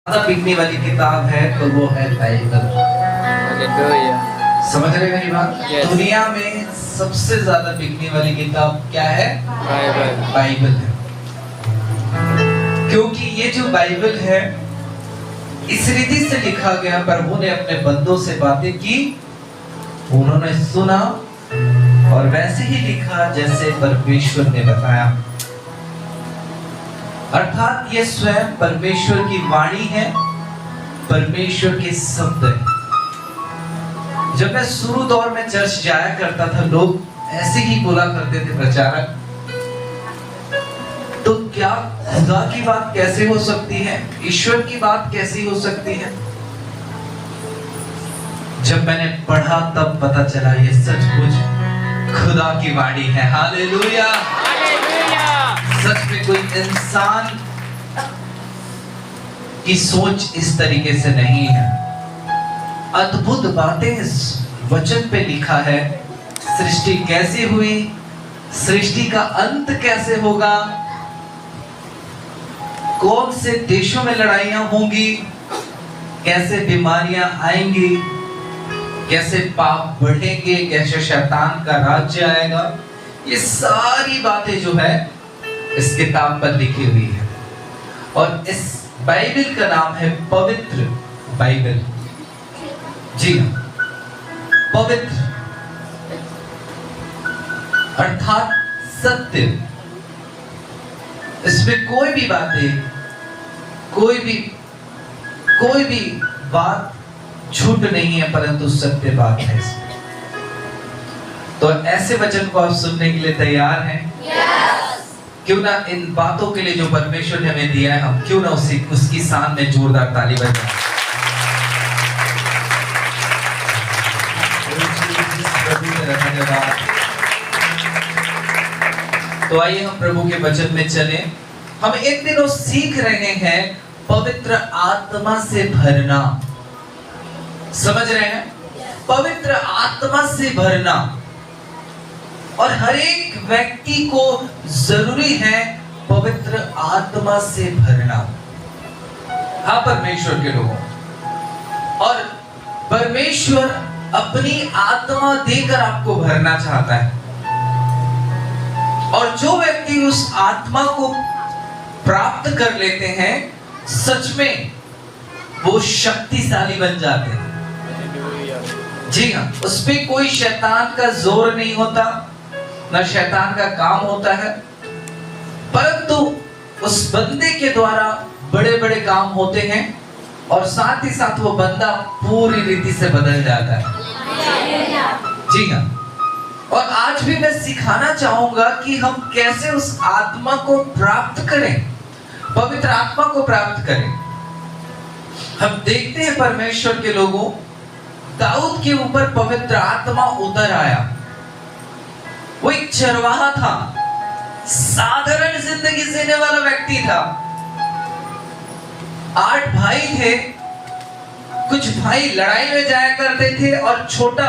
बिकने वाली किताब है तो वो है बाइबल। समझ रहे मेरी बात? Yes. दुनिया में सबसे ज्यादा बिकने वाली किताब क्या है? बाइबल है। क्योंकि ये जो बाइबल है इस रीति से लिखा गया, प्रभु ने अपने बंदों से बातें की, उन्होंने सुना और वैसे ही लिखा जैसे परमेश्वर ने बताया। अर्थात ये स्वयं परमेश्वर की वाणी है, परमेश्वर के शब्द है। जब मैं शुरू दौर में चर्च जाया करता था, लोग ऐसे ही बोला करते थे प्रचारक, तो क्या खुदा की बात कैसे हो सकती है, ईश्वर की बात कैसी हो सकती है? जब मैंने पढ़ा तब पता चला ये सचमुच खुदा की वाणी है। हालेलुया। सच में कोई इंसान की सोच इस तरीके से नहीं है। अद्भुत बातें इस वचन पे लिखा है। सृष्टि कैसे हुई, सृष्टि का अंत कैसे होगा, कौन से देशों में लड़ाइयां होंगी, कैसे बीमारियां आएंगी, कैसे पाप बढ़ेंगे, कैसे शैतान का राज्य आएगा, ये सारी बातें जो है इस किताब पर लिखी हुई है। और इस बाइबल का नाम है पवित्र बाइबल। जी हाँ, पवित्र अर्थात सत्य। इसमें कोई भी बातें, कोई भी बात झूठ नहीं है, परंतु सत्य बात है इसमें। तो ऐसे वचन को आप सुनने के लिए तैयार हैं? क्यों ना इन बातों के लिए जो परमेश्वर ने हमें दिया है, हम क्यों ना उसकी शान में जोरदार ताली बजाएं। तो आइए हम प्रभु के वचन में चलें। हम इन दिनों सीख रहे हैं पवित्र आत्मा से भरना। समझ रहे हैं? पवित्र आत्मा से भरना। और हर एक व्यक्ति को जरूरी है पवित्र आत्मा से भरना। हाँ, परमेश्वर के लोगों, और परमेश्वर अपनी आत्मा देकर आपको भरना चाहता है। और जो व्यक्ति उस आत्मा को प्राप्त कर लेते हैं, सच में वो शक्तिशाली बन जाते हैं। जी हाँ, उसमें कोई शैतान का जोर नहीं होता, न शैतान का काम होता है, परंतु उस बंदे के द्वारा बड़े बड़े काम होते हैं और साथ ही साथ वो बंदा पूरी रीति से बदल जाता है। जी हाँ, और आज भी मैं सिखाना चाहूंगा कि हम कैसे उस आत्मा को प्राप्त करें, पवित्र आत्मा को प्राप्त करें। हम देखते हैं परमेश्वर के लोगों, दाऊद के ऊपर पवित्र आत्मा उतर आया। वो एक चरवाहा था, साधारण जिंदगी जीने वाला व्यक्ति था। 8 भाई थे, कुछ भाई लड़ाई में जाया करते थे और छोटा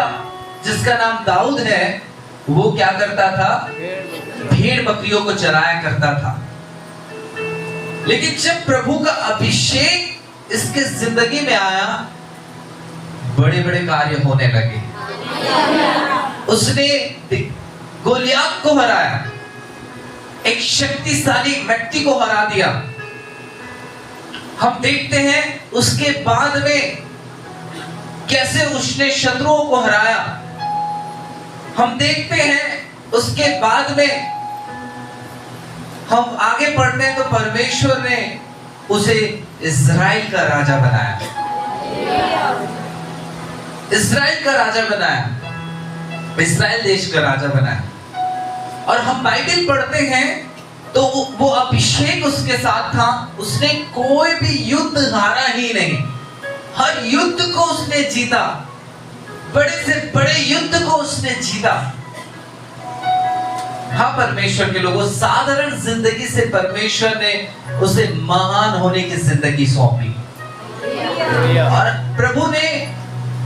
जिसका नाम दाऊद है, वो क्या करता था? भेड़ बकरियों को चराया करता था। लेकिन जब प्रभु का अभिषेक इसके जिंदगी में आया, बड़े बड़े कार्य होने लगे। उसने गोलियात को हराया, एक शक्तिशाली व्यक्ति को हरा दिया। हम देखते हैं उसके बाद में कैसे उसने शत्रुओं को हराया। हम देखते हैं उसके बाद में, हम आगे पढ़ते हैं तो परमेश्वर ने उसे इस्राएल का राजा बनाया। इस्राएल का राजा बनाया, इस्राएल देश का राजा बनाया। और हम बाइबल पढ़ते हैं तो वो अभिषेक उसके साथ था। उसने कोई भी युद्ध हारा ही नहीं, हर युद्ध को उसने जीता, बड़े से बड़े युद्ध को उसने जीता। हाँ, परमेश्वर के लोगों, साधारण जिंदगी से परमेश्वर ने उसे महान होने की जिंदगी सौंपी। और प्रभु ने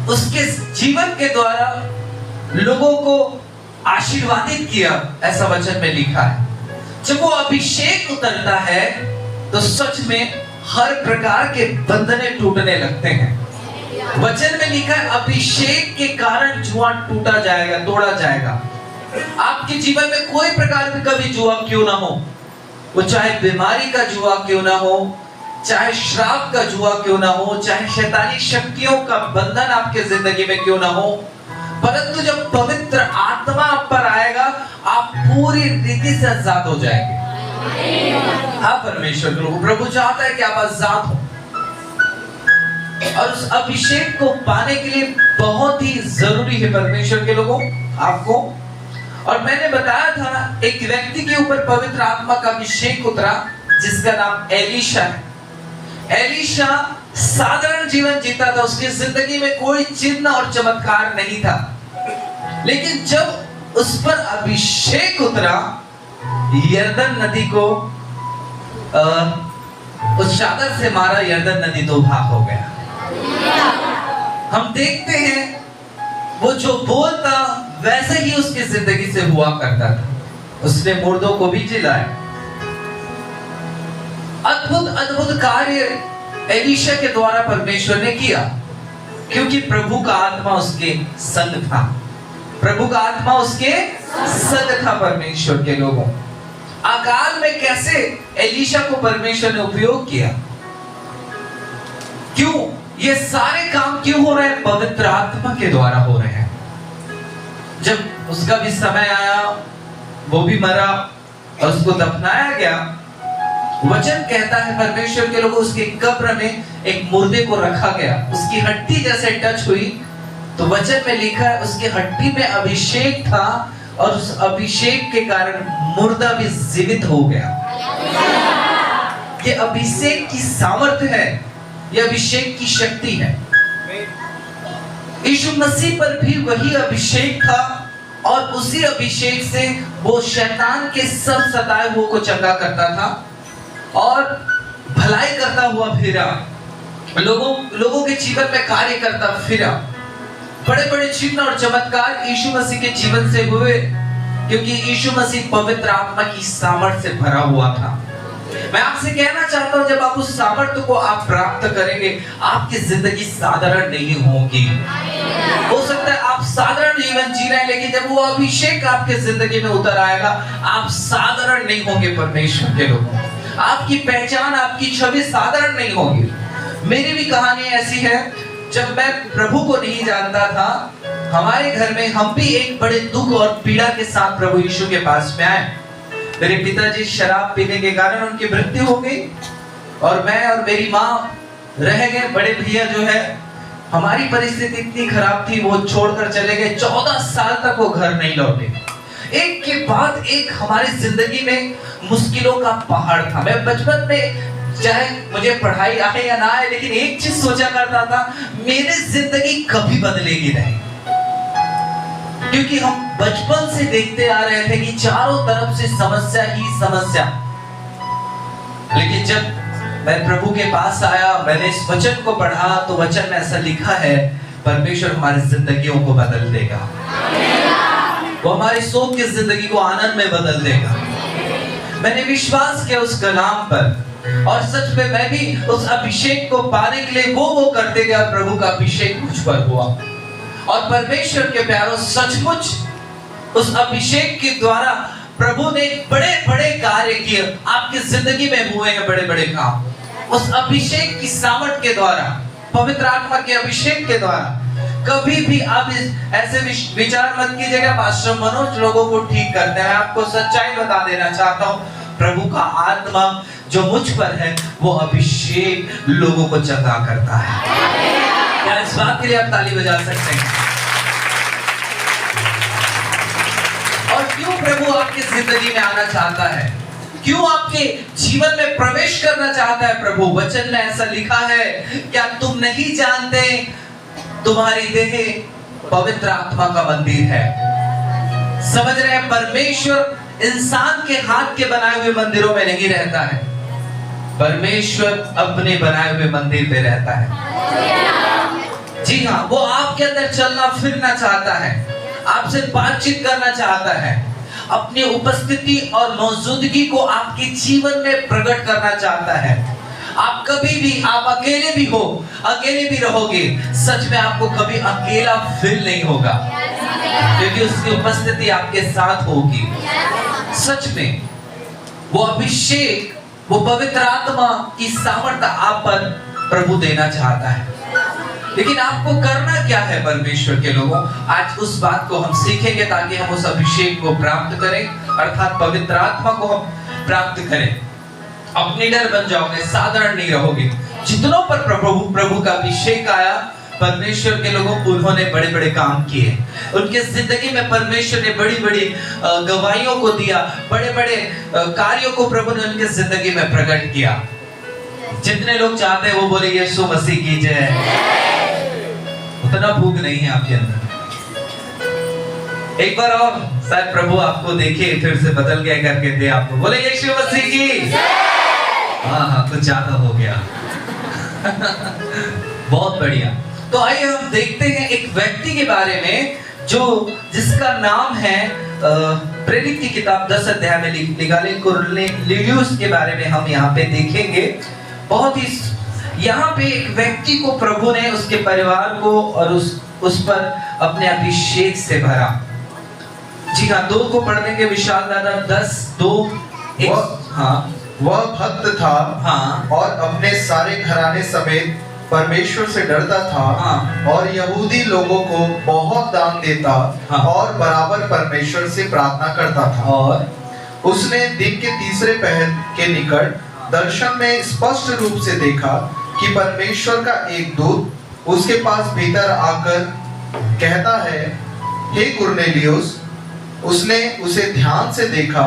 उसके जीवन के द्वारा लोगों को आशीर्वादित किया, ऐसा वचन में लिखा है। जब वो अभिषेक उतरता है तो सच में हर प्रकार के बंधने टूटने लगते हैं। वचन में लिखा है अभिषेक के कारण जुआ टूटा जाएगा, तोड़ा जाएगा। आपके जीवन में कोई प्रकार का कभी जुआ क्यों ना हो, वो चाहे बीमारी का जुआ क्यों ना हो, चाहे श्राप का जुआ क्यों ना हो, चाहे शैतानी शक्तियों का बंधन आपके जिंदगी में क्यों ना हो, परंतु जब पवित्र आत्मा आप पर आएगा आप पूरी रीति से आजाद हो जाएंगे। हाँ परमेश्वर के लोग, प्रभु चाहता है कि आप आजाद हो। और उस अभिषेक को पाने के लिए बहुत ही जरूरी है परमेश्वर के लोगों आपको। और मैंने बताया था एक व्यक्ति के ऊपर पवित्र आत्मा का अभिषेक उतरा जिसका नाम एलीशा है। एलीशा साधारण जीवन जीता था, उसकी जिंदगी में कोई चिन्ह और चमत्कार नहीं था, लेकिन जब उस पर अभिषेक उतरा यरदन नदी को उस चादर से मारा, यरदन नदी दो भाग हो गया। हम देखते हैं वो जो बोलता वैसे ही उसकी जिंदगी से हुआ करता था। उसने मुर्दों को भी जिलाया। अद्भुत अद्भुत कार्य एलीशा के द्वारा परमेश्वर ने किया, क्योंकि प्रभु का आत्मा उसके संग था। प्रभु का आत्मा उसके संग था। परमेश्वर के लोगों, अकाल में कैसे एलीशा को परमेश्वर ने उपयोग किया, क्यों ये सारे काम क्यों हो रहे हैं? पवित्र आत्मा के द्वारा हो रहे हैं। जब उसका भी समय आया, वो भी मरा और उसको दफनाया गया। वचन कहता है परमेश्वर के लोगों, उसके कब्र में एक मुर्दे को रखा गया। उसकी हड्डी जैसे टच हुई तो वचन में लिखा है उसके हड्डी में अभिषेक था और उस अभिषेक के कारण मुर्दा भी जीवित हो गया। ये अभिषेक की सामर्थ्य है, ये अभिषेक की शक्ति है। यीशु मसीह पर भी वही अभिषेक था और उसी अभिषेक से वो शैतान के सब सताए हुए को चंगा करता था और भलाई करता हुआ फिरा, लोगों के जीवन में कार्य करता फिरा। बड़े बड़े चिन्ह और चमत्कार यीशु मसीह के जीवन से हुए, क्योंकि यीशु मसीह पवित्र आत्मा की सामर्थ्य से भरा हुआ था। मैं आपसे कहना चाहता हूं, जब आप उस सामर्थ्य को आप प्राप्त करेंगे, आपकी जिंदगी साधारण नहीं होगी। हो सकता है आप साधारण जीवन जी रहे हैं, लेकिन जब वो अभिषेक आपके जिंदगी में उतर आएगा, आप साधारण नहीं होंगे। परमेश्वर के लोगों, आपकी पहचान, आपकी छवि साधारण नहीं होगी। मेरी भी कहानी ऐसी है, जब मैं प्रभु को नहीं जानता था, हमारे घर में हम भी एक बड़े दुख और पीड़ा के साथ प्रभु यीशु के पास में आए। मेरे पिताजी शराब पीने के कारण उनकी मृत्यु हो गई और मैं और मेरी माँ रह गए। बड़े भैया जो है, हमारी परिस्थिति इतनी खराब थी, वो छोड़कर चले गए। 14 साल तक वो घर नहीं लौटे। एक के बाद एक हमारी जिंदगी में मुश्किलों का पहाड़ था। मैं बचपन में, चाहे मुझे पढ़ाई आए या ना आए, लेकिन एक चीज सोचा करता था, मेरी जिंदगी कभी बदलेगी नहीं, क्योंकि हम बचपन से देखते आ रहे थे कि चारों तरफ से समस्या ही समस्या। लेकिन जब मैं प्रभु के पास आया, मैंने इस वचन को पढ़ा, तो वचन में ऐसा लिखा है, परमेश्वर हमारी जिंदगियों को बदल देगा। वो हमारी शोक की जिंदगी को आनंद में बदल देगा। मैंने विश्वास किया उस कलाम पर, और सच में मैं भी उस अभिषेक को पाने के लिए वो करते गया। प्रभु का अभिषेक मुझ पर हुआ और परमेश्वर के प्यारों, सचमुच उस अभिषेक के द्वारा प्रभु ने बड़े बड़े कार्य किए। आपकी जिंदगी में हुए हैं बड़े बड़े काम उस अभिषेक की सामर्थ के द्वारा, पवित्र आत्मा के अभिषेक के द्वारा। कभी भी आप ऐसे विचार मत कीजिएगा पास्टर मनोज लोगों को ठीक करते हैं। मैं आपको सच्चाई बता देना चाहता हूँ, प्रभु का आत्मा जो मुझ पर है, वो अभिषेक लोगों को चंगा करता है। क्या इस बात के लिए आप ताली बजा सकते हैं? और क्यों प्रभु आपकी जिंदगी में आना चाहता है, क्यों आपके जीवन में प्रवेश करना चाहता है प्रभु? वचन में ऐसा लिखा है, क्या तुम नहीं जानते तुम्हारी देह पवित्र आत्मा का मंदिर है? समझ रहे हैं? परमेश्वर इंसान के हाथ के बनाए हुए मंदिरों में नहीं रहता है, परमेश्वर अपने बनाए हुए मंदिर में रहता है। जी हाँ, वो आपके अंदर चलना फिरना चाहता है, आपसे बातचीत करना चाहता है, अपनी उपस्थिति और मौजूदगी को आपके जीवन में प्रकट करना चाहता है। आप कभी भी, आप अकेले भी हो, अकेले भी रहोगे, सच में आपको कभी अकेला फील नहीं होगा, क्योंकि उसकी उपस्थिति आपके साथ होगी। सच में वो अभिषेक, वो पवित्र आत्मा की सामर्थ्य आप पर प्रभु देना चाहता है। लेकिन आपको करना क्या है परमेश्वर के लोगों? आज उस बात को हम सीखेंगे ताकि हम उस अभिषेक को प्राप्त करें, अर्थात पवित्र आत्मा को हम प्राप्त करें। अब निडर बन जाओगे, साधारण नहीं रहोगे। जितनों पर प्रभु का अभिषेक आया, परमेश्वर के लोगों, उन्होंने बड़े बड़े काम किए। उनके जिंदगी में परमेश्वर ने बड़ी बड़ी गवाहियों को दिया, बड़े बड़े कार्यों को प्रभु ने उनके जिंदगी में प्रकट किया। जितने लोग चाहते हैं वो बोले यीशु मसीह की जय। उतना भूख नहीं है आपके अंदर। एक बार और शायद प्रभु आपको देखे, फिर से बदल गया करके दे आपको, बोले यीशु मसीह की। हाँ, कुछ ज्यादा हो गया। बहुत बढ़िया। तो आइए हम देखते हैं एक व्यक्ति के बारे में जिसका नाम है, प्रेरित की किताब 10 अध्याय में लिखा है, कुरनेलियुस के बारे में हम यहाँ पे देखेंगे। बहुत ही यहाँ पे एक व्यक्ति को प्रभु ने उसके परिवार को और उस पर अपने अभिषेक से भरा। जी हाँ, 2 को पढ़ देंगे विशाल दादा। 10:2। हाँ, वह भक्त था। हाँ, और अपने सारे घराने समेत परमेश्वर से डरता था। हाँ, और यहूदी लोगों को बहुत दान देता। हाँ, और बराबर परमेश्वर से प्रार्थना करता था। और उसने दिन के तीसरे पहर के निकट दर्शन में स्पष्ट रूप से देखा कि परमेश्वर का एक दूत उसके पास भीतर आकर कहता है, हे कुरनेलियुस। उसने उसे ध्यान से देखा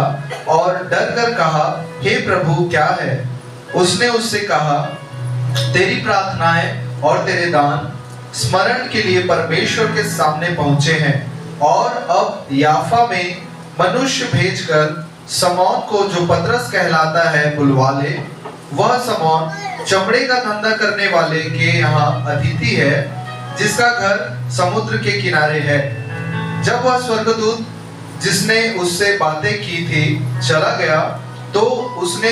और डर कर कहा, हे प्रभु, क्या है? उसने उससे कहा, तेरी प्रार्थनाएं और तेरे दान स्मरण के लिए परमेश्वर के सामने पहुंचे हैं, और अब याफा में मनुष्य भेजकर समौन को, जो पतरस कहलाता है, बुलवा ले। वह समौन चमड़े का धंधा करने वाले के यहाँ अतिथि है, जिसका घर समुद्र के किनारे है। जब वह स्वर्गदूत जिसने उससे बातें की थी चला गया, तो उसने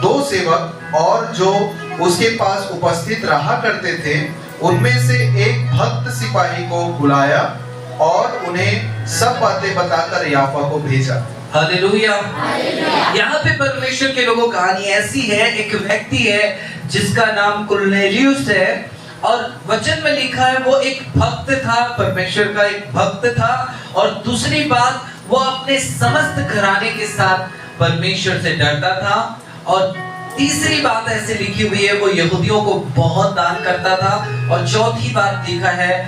2 सेवक और जो उसके पास उपस्थित रहा करते थे, उनमें से एक भक्त सिपाही को बुलाया और उन्हें सब बातें बताकर याफा को भेजा। हालेलुया। यहाँ पे परमेश्वर के लोगों, कहानी ऐसी है, एक व्यक्ति है जिसका नाम कुरनेलियुस है, और वचन में लिखा है वो एक भक्त था, परमेश्वर का एक भक्त था। और दूसरी बात, वो अपने समस्त घराने के साथ परमेश्वर से डरता था। और तीसरी बात ऐसे लिखी हुई है, वो यहूदियों को बहुत दान करता था। और चौथी बात लिखा है,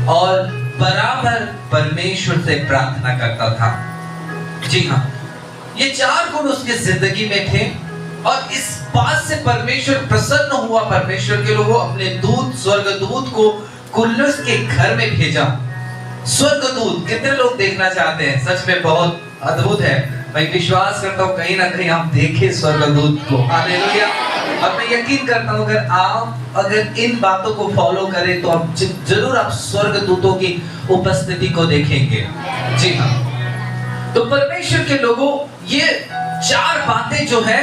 और बराबर परमेश्वर से प्रार्थना करता था। जी हाँ, ये 4 गुण उसके जिंदगी में थे, और इस बात से परमेश्वर प्रसन्न हुआ। परमेश्वर के लोगों, अपने दूत, स्वर्गदूत को कुरनेलियुस के घर में भेजा। स्वर्गदूत कितने लोग देखना चाहते हैं? सच में बहुत अद्भुत है। मैं विश्वास करता हूँ कहीं ना कहीं आप देखें स्वर्गदूत को। हालेलुया। अब मैं यकीन करता हूँ अगर इन बातों को फॉलो करें तो आप जरूर आप स्वर्गदूतों की उपस्थिति को देखेंगे। जी हाँ, तो परमेश्वर के लोगों, ये 4 बातें जो है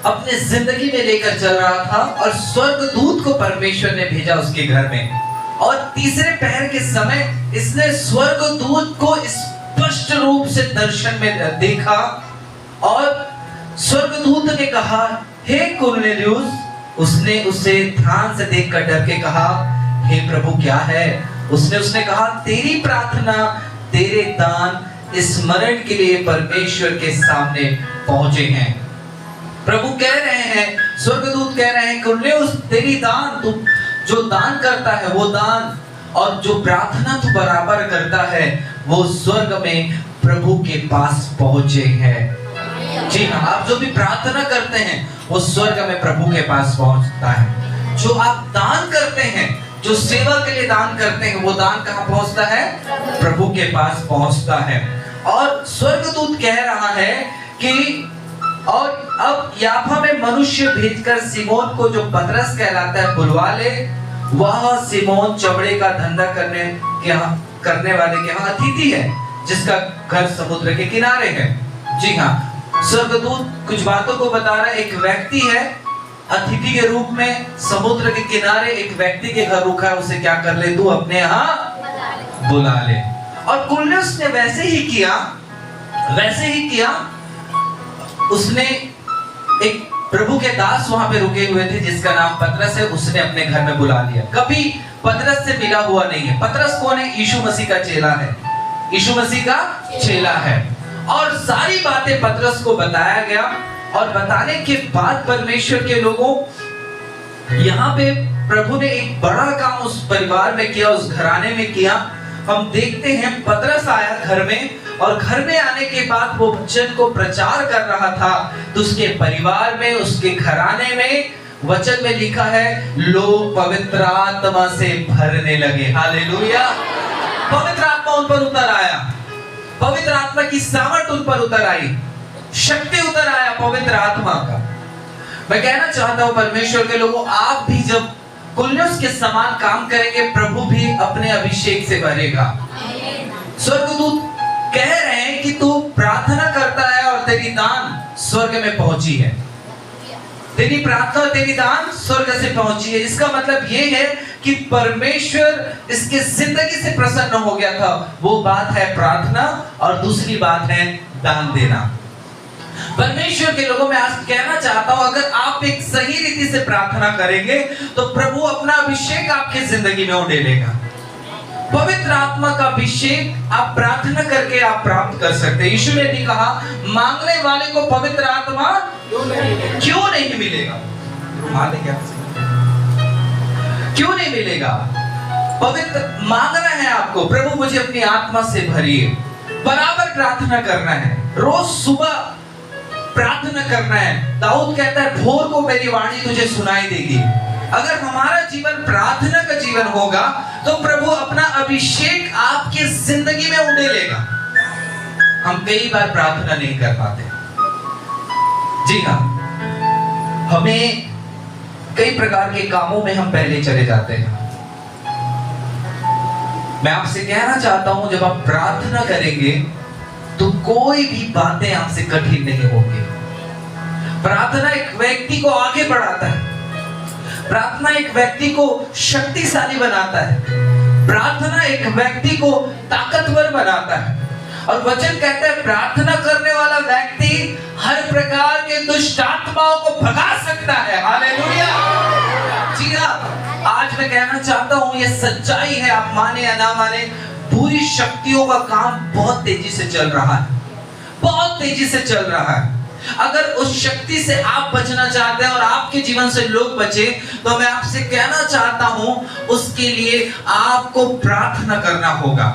अपने जिंदगी में लेकर चल रहा था, और स्वर्गदूत को परमेश्वर ने भेजा उसके घर में। और तीसरे पहर के समय इसने स्वर्गदूत को स्पष्ट रूप से दर्शन में देखा, और स्वर्गदूत ने कहा, हे कुरनेलियुस। उसने उसे ध्यान से देखकर डर के कहा, हे प्रभु, क्या है? उसने कहा, तेरी प्रार्थना, तेरे दान स्मरण के लिए परमेश्वर के सामने पहुंचे हैं। प्रभु कह रहे हैं, स्वर्गदूत कह रहे हैं, कुरनेलियुस, तेरी दान, तू जो दान करता है वो दान, और जो प्रार्थना तू बराबर करता है, वो स्वर्ग में प्रभु के पास पहुंचे हैं। जी हाँ, आप जो भी प्रार्थना करते हैं वो स्वर्ग में प्रभु के पास पहुंचता है। जो आप दान करते हैं, जो सेवा के लिए दान करते हैं, वो दान कहाँ पहुंचता है? प्रभु के पास पहुंचता है। और स्वर्गदूत कह रहा है कि और अब याफा में मनुष्य भेजकर सिमोन को, जो पतरस कहलाता है, बुलवा ले। वह सिमोन चमड़े का धंधा करने वाले के यहाँ अतिथि है, जिसका घर समुद्र के किनारे है। जी हाँ, स्वर्गदूत कुछ बातों को बता रहा है। एक व्यक्ति है अतिथि के रूप में समुद्र के किनारे एक व्यक्ति के घर रुका है, उसे क्या कर ले, तू अपने यहाँ बुला ले। और कुरनेलियुस ने वैसे ही किया। उसने एक प्रभु के दास वहां पे रुके हुए थे जिसका नाम पतरस है, उसने अपने घर में बुला लिया। कभी पतरस से मिला हुआ नहीं है। पतरस कौन है? यीशु मसीह का चेला है। यीशु मसीह का चेला है। और सारी बातें पतरस को बताया गया, और बताने के बाद परमेश्वर के लोगों, यहाँ पे प्रभु ने एक बड़ा काम उस परिवार में किया, उस घराने में किया। हम देखते हैं पतरस आया घर में, और घर में आने के बाद वो वचन को प्रचार कर रहा था, तो उसके परिवार में, उसके घराने में वचन में लिखा है, लोग पवित्र आत्मा से भरने लगे। हालेलुया। पवित्र आत्मा उन पर उतर आया, पवित्र आत्मा की सामर्थ उन पर उतर आई, शक्ति उतर आया पवित्र आत्मा का। मैं कहना चाहता हूं परमेश्वर के लोगों, आप भी जब कुरनेलियुस के समान काम करेंगे, प्रभु भी अपने अभिषेक से भरेगा। स्वर्गदूत कह रहे हैं कि तू प्रार्थना करता है और तेरी दान स्वर्ग में पहुंची है, तेरी प्रार्थना तेरी दान स्वर्ग से पहुंची है। इसका मतलब यह है कि परमेश्वर इसके जिंदगी से प्रसन्न हो गया था। वो बात है प्रार्थना, और दूसरी बात है दान देना। परमेश्वर के लोगों में आज कहना चाहता हूं, अगर आप एक सही रीति से प्रार्थना करेंगे तो प्रभु अपना अभिषेक आपकी जिंदगी में उड़ेलेगा। पवित्र आत्मा का अभिषेक आप प्रार्थना करके आप प्राप्त कर सकते हैं। यीशु ने भी कहा, मांगने वाले को पवित्र आत्मा क्यों नहीं मिलेगा? क्यों नहीं मिलेगा? पवित्र मांगना है आपको, प्रभु मुझे अपनी आत्मा से भरिए। बराबर प्रार्थना करना है, रोज सुबह प्रार्थना करना है। दाऊद कहता है, भोर को मेरी वाणी तुझे सुनाई देगी। अगर हमारा जीवन प्रार्थना का जीवन होगा तो प्रभु अपना अभिषेक आपके जिंदगी में उड़ेलेगा। हम कई बार प्रार्थना नहीं कर पाते। जी हाँ, हमें कई प्रकार के कामों में हम पहले चले जाते हैं। मैं आपसे कहना चाहता हूं, जब आप प्रार्थना करेंगे तो कोई भी बातें आपसे कठिन नहीं होगी। प्रार्थना एक व्यक्ति को आगे बढ़ाता है, प्रार्थना एक व्यक्ति को शक्तिशाली बनाता है, प्रार्थना एक व्यक्ति को ताकतवर बनाता है। और वचन कहता है, प्रार्थना करने वाला व्यक्ति हर प्रकार के दुष्ट आत्माओं को भगा सकता है। हालेलुया। जी हाँ, आज मैं कहना चाहता हूं, ये सच्चाई है, आप माने या ना माने, बुरी शक्तियों का काम बहुत तेजी से चल रहा है, बहुत तेजी से चल रहा है। अगर उस शक्ति से आप बचना चाहते हैं और आपके जीवन से लोग बचे, तो मैं आपसे कहना चाहता हूं, उसके लिए आपको प्रार्थना करना होगा।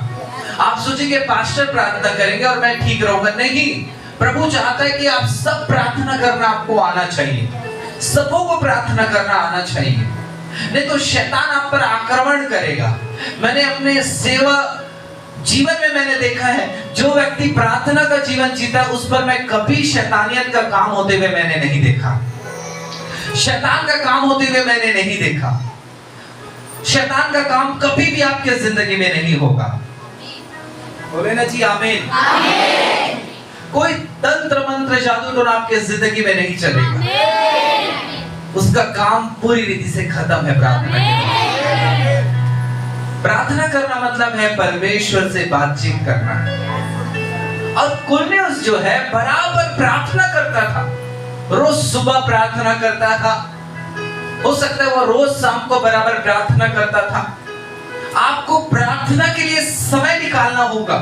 आप सोचेंगे पास्टर प्रार्थना करेंगे और मैं ठीक रहूंगा। नहीं, प्रभु चाहता है कि आप सब प्रार्थना करना आपको आना चाहिए, सबों को प्रार्थना करना आना चाहिए, नहीं तो शैतान आप पर आक्रमण करेगा। मैंने अपने सेवा जीवन में मैंने देखा है, जो व्यक्ति प्रार्थना का जीवन जीता उस पर मैं कभी शैतानियत का काम होते हुए मैंने नहीं देखा, शैतान का काम होते हुए मैंने नहीं देखा। शैतान का काम कभी भी आपके जिंदगी में नहीं होगा। बोले ना जी आमीन। कोई तंत्र मंत्र जादू टोना आपके जिंदगी में नहीं चलेगा, उसका काम पूरी रीति से खत्म है। प्रार्थना करना मतलब है परमेश्वर से बातचीत करना। और कुरनेलियुस जो है बराबर प्रार्थना करता था, रोज सुबह प्रार्थना करता था, हो सकता है वो रोज शाम को बराबर प्रार्थना करता था। आपको प्रार्थना के लिए समय निकालना होगा।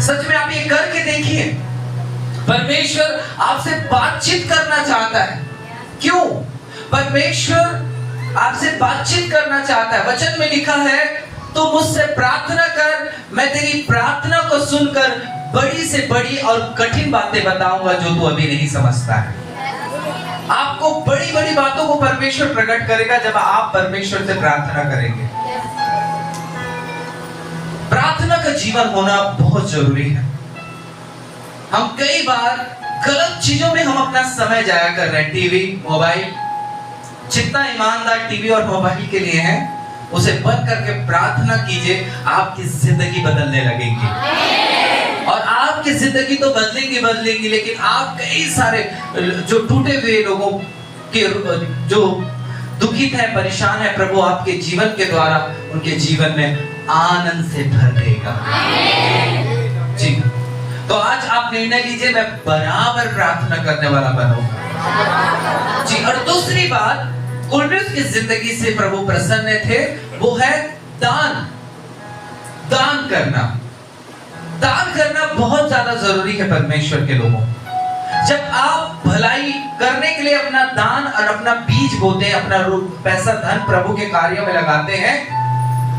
सच में आप ये करके देखिए, परमेश्वर आपसे बातचीत करना चाहता है। क्यों? परमेश्वर आपसे बातचीत करना चाहता है। वचन में लिखा है, तू मुझसे प्रार्थना कर, मैं तेरी प्रार्थना को सुनकर बड़ी से बड़ी और कठिन बातें बताऊंगा जो तू अभी नहीं समझता है। आपको बड़ी बड़ी बातों को परमेश्वर प्रकट करेगा जब आप परमेश्वर से प्रार्थना करेंगे। प्रार्थना का जीवन होना बहुत जरूरी है। हम कई बार गलत चीजों में हम अपना समय जाया कर रहे हैं। टीवी, मोबाइल, जितना ईमानदार टीवी और मोबाइल के लिए है, उसे बंद करके प्रार्थना कीजिए, आपकी जिंदगी बदलने लगेगी। और आपकी जिंदगी तो बदलेगी, लेकिन आप कई सारे जो टूटे हुए लोगों के जो दुखित है, परेशान है, प्रभु आपके जीवन के द्वारा उनके जीवन में आनंद से भर देगा। जी, तो आज आप निर्णय लीजिए, मैं बराबर प्रार्थना करने वाला बनूंगा। जी, और दूसरी बात, कुर्नेलियुस की जिंदगी से प्रभु प्रसन्न थे, वो है दान। दान करना, दान करना बहुत ज्यादा जरूरी है परमेश्वर के लोगों। जब आप भलाई करने के लिए अपना दान और अपना बीज बोते हैं, अपना पैसा धन प्रभु के कार्यों में लगाते हैं,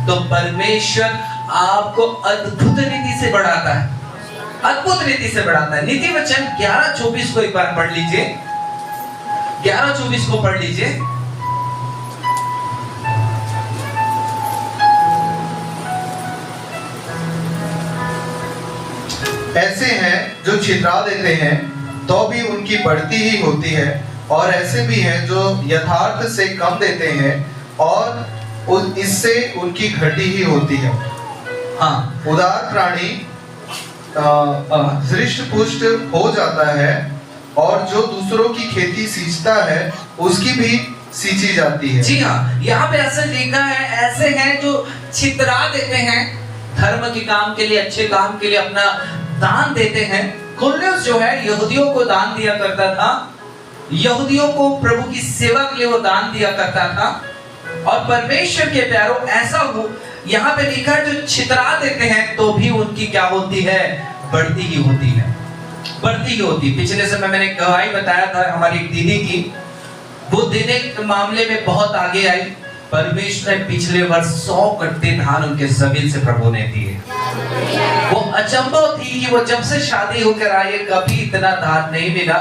तो परमेश्वर आपको अद्भुत रीति से बढ़ाता है, अद्भुत रीति से बढ़ाता है। नीति वचन 11:24 को एक बार पढ़ लीजिए, 11:24 को पढ़ लीजिए। ऐसे हैं जो छितरा देते हैं तो भी उनकी बढ़ती ही होती है, और ऐसे भी हैं जो यथार्थ से कम देते हैं और इससे उनकी घटी ही होती है। हाँ, उदार प्राणी हृष्ट पुष्ट हो जाता है, और जो दूसरों की खेती सींचता है उसकी भी सींची जाती है। जी हाँ, यहाँ पे ऐसा लिखा है, ऐसे हैं जो छितरा देते हैं, धर्म के काम के लिए, अच्छे काम के लिए अपना दान देते हैं। कुर्नेलियुस जो है यहूदियों को दान दिया करता था, यहूदियों को प्रभु की सेवा के लिए वो दान दिया करता था। और परमेश्वर के प्यारों, ऐसा हो यहाँ पे लिखा है, जो छितरा देते हैं तो भी उनकी क्या होती है, बढ़ती ही होती है, बढ़ती ही होती। पिछले समय मैंने गवाही बताया था हमारी एक दीदी की, वो देने के मामले में बहुत आगे आई। परमेश्वर ने पिछले वर्ष 100 कट्टे धान उनके जमीन से प्रभु ने दिए। वो अचंभव थी कि वो जब से शादी होकर आई कभी इतना दान नहीं मिला।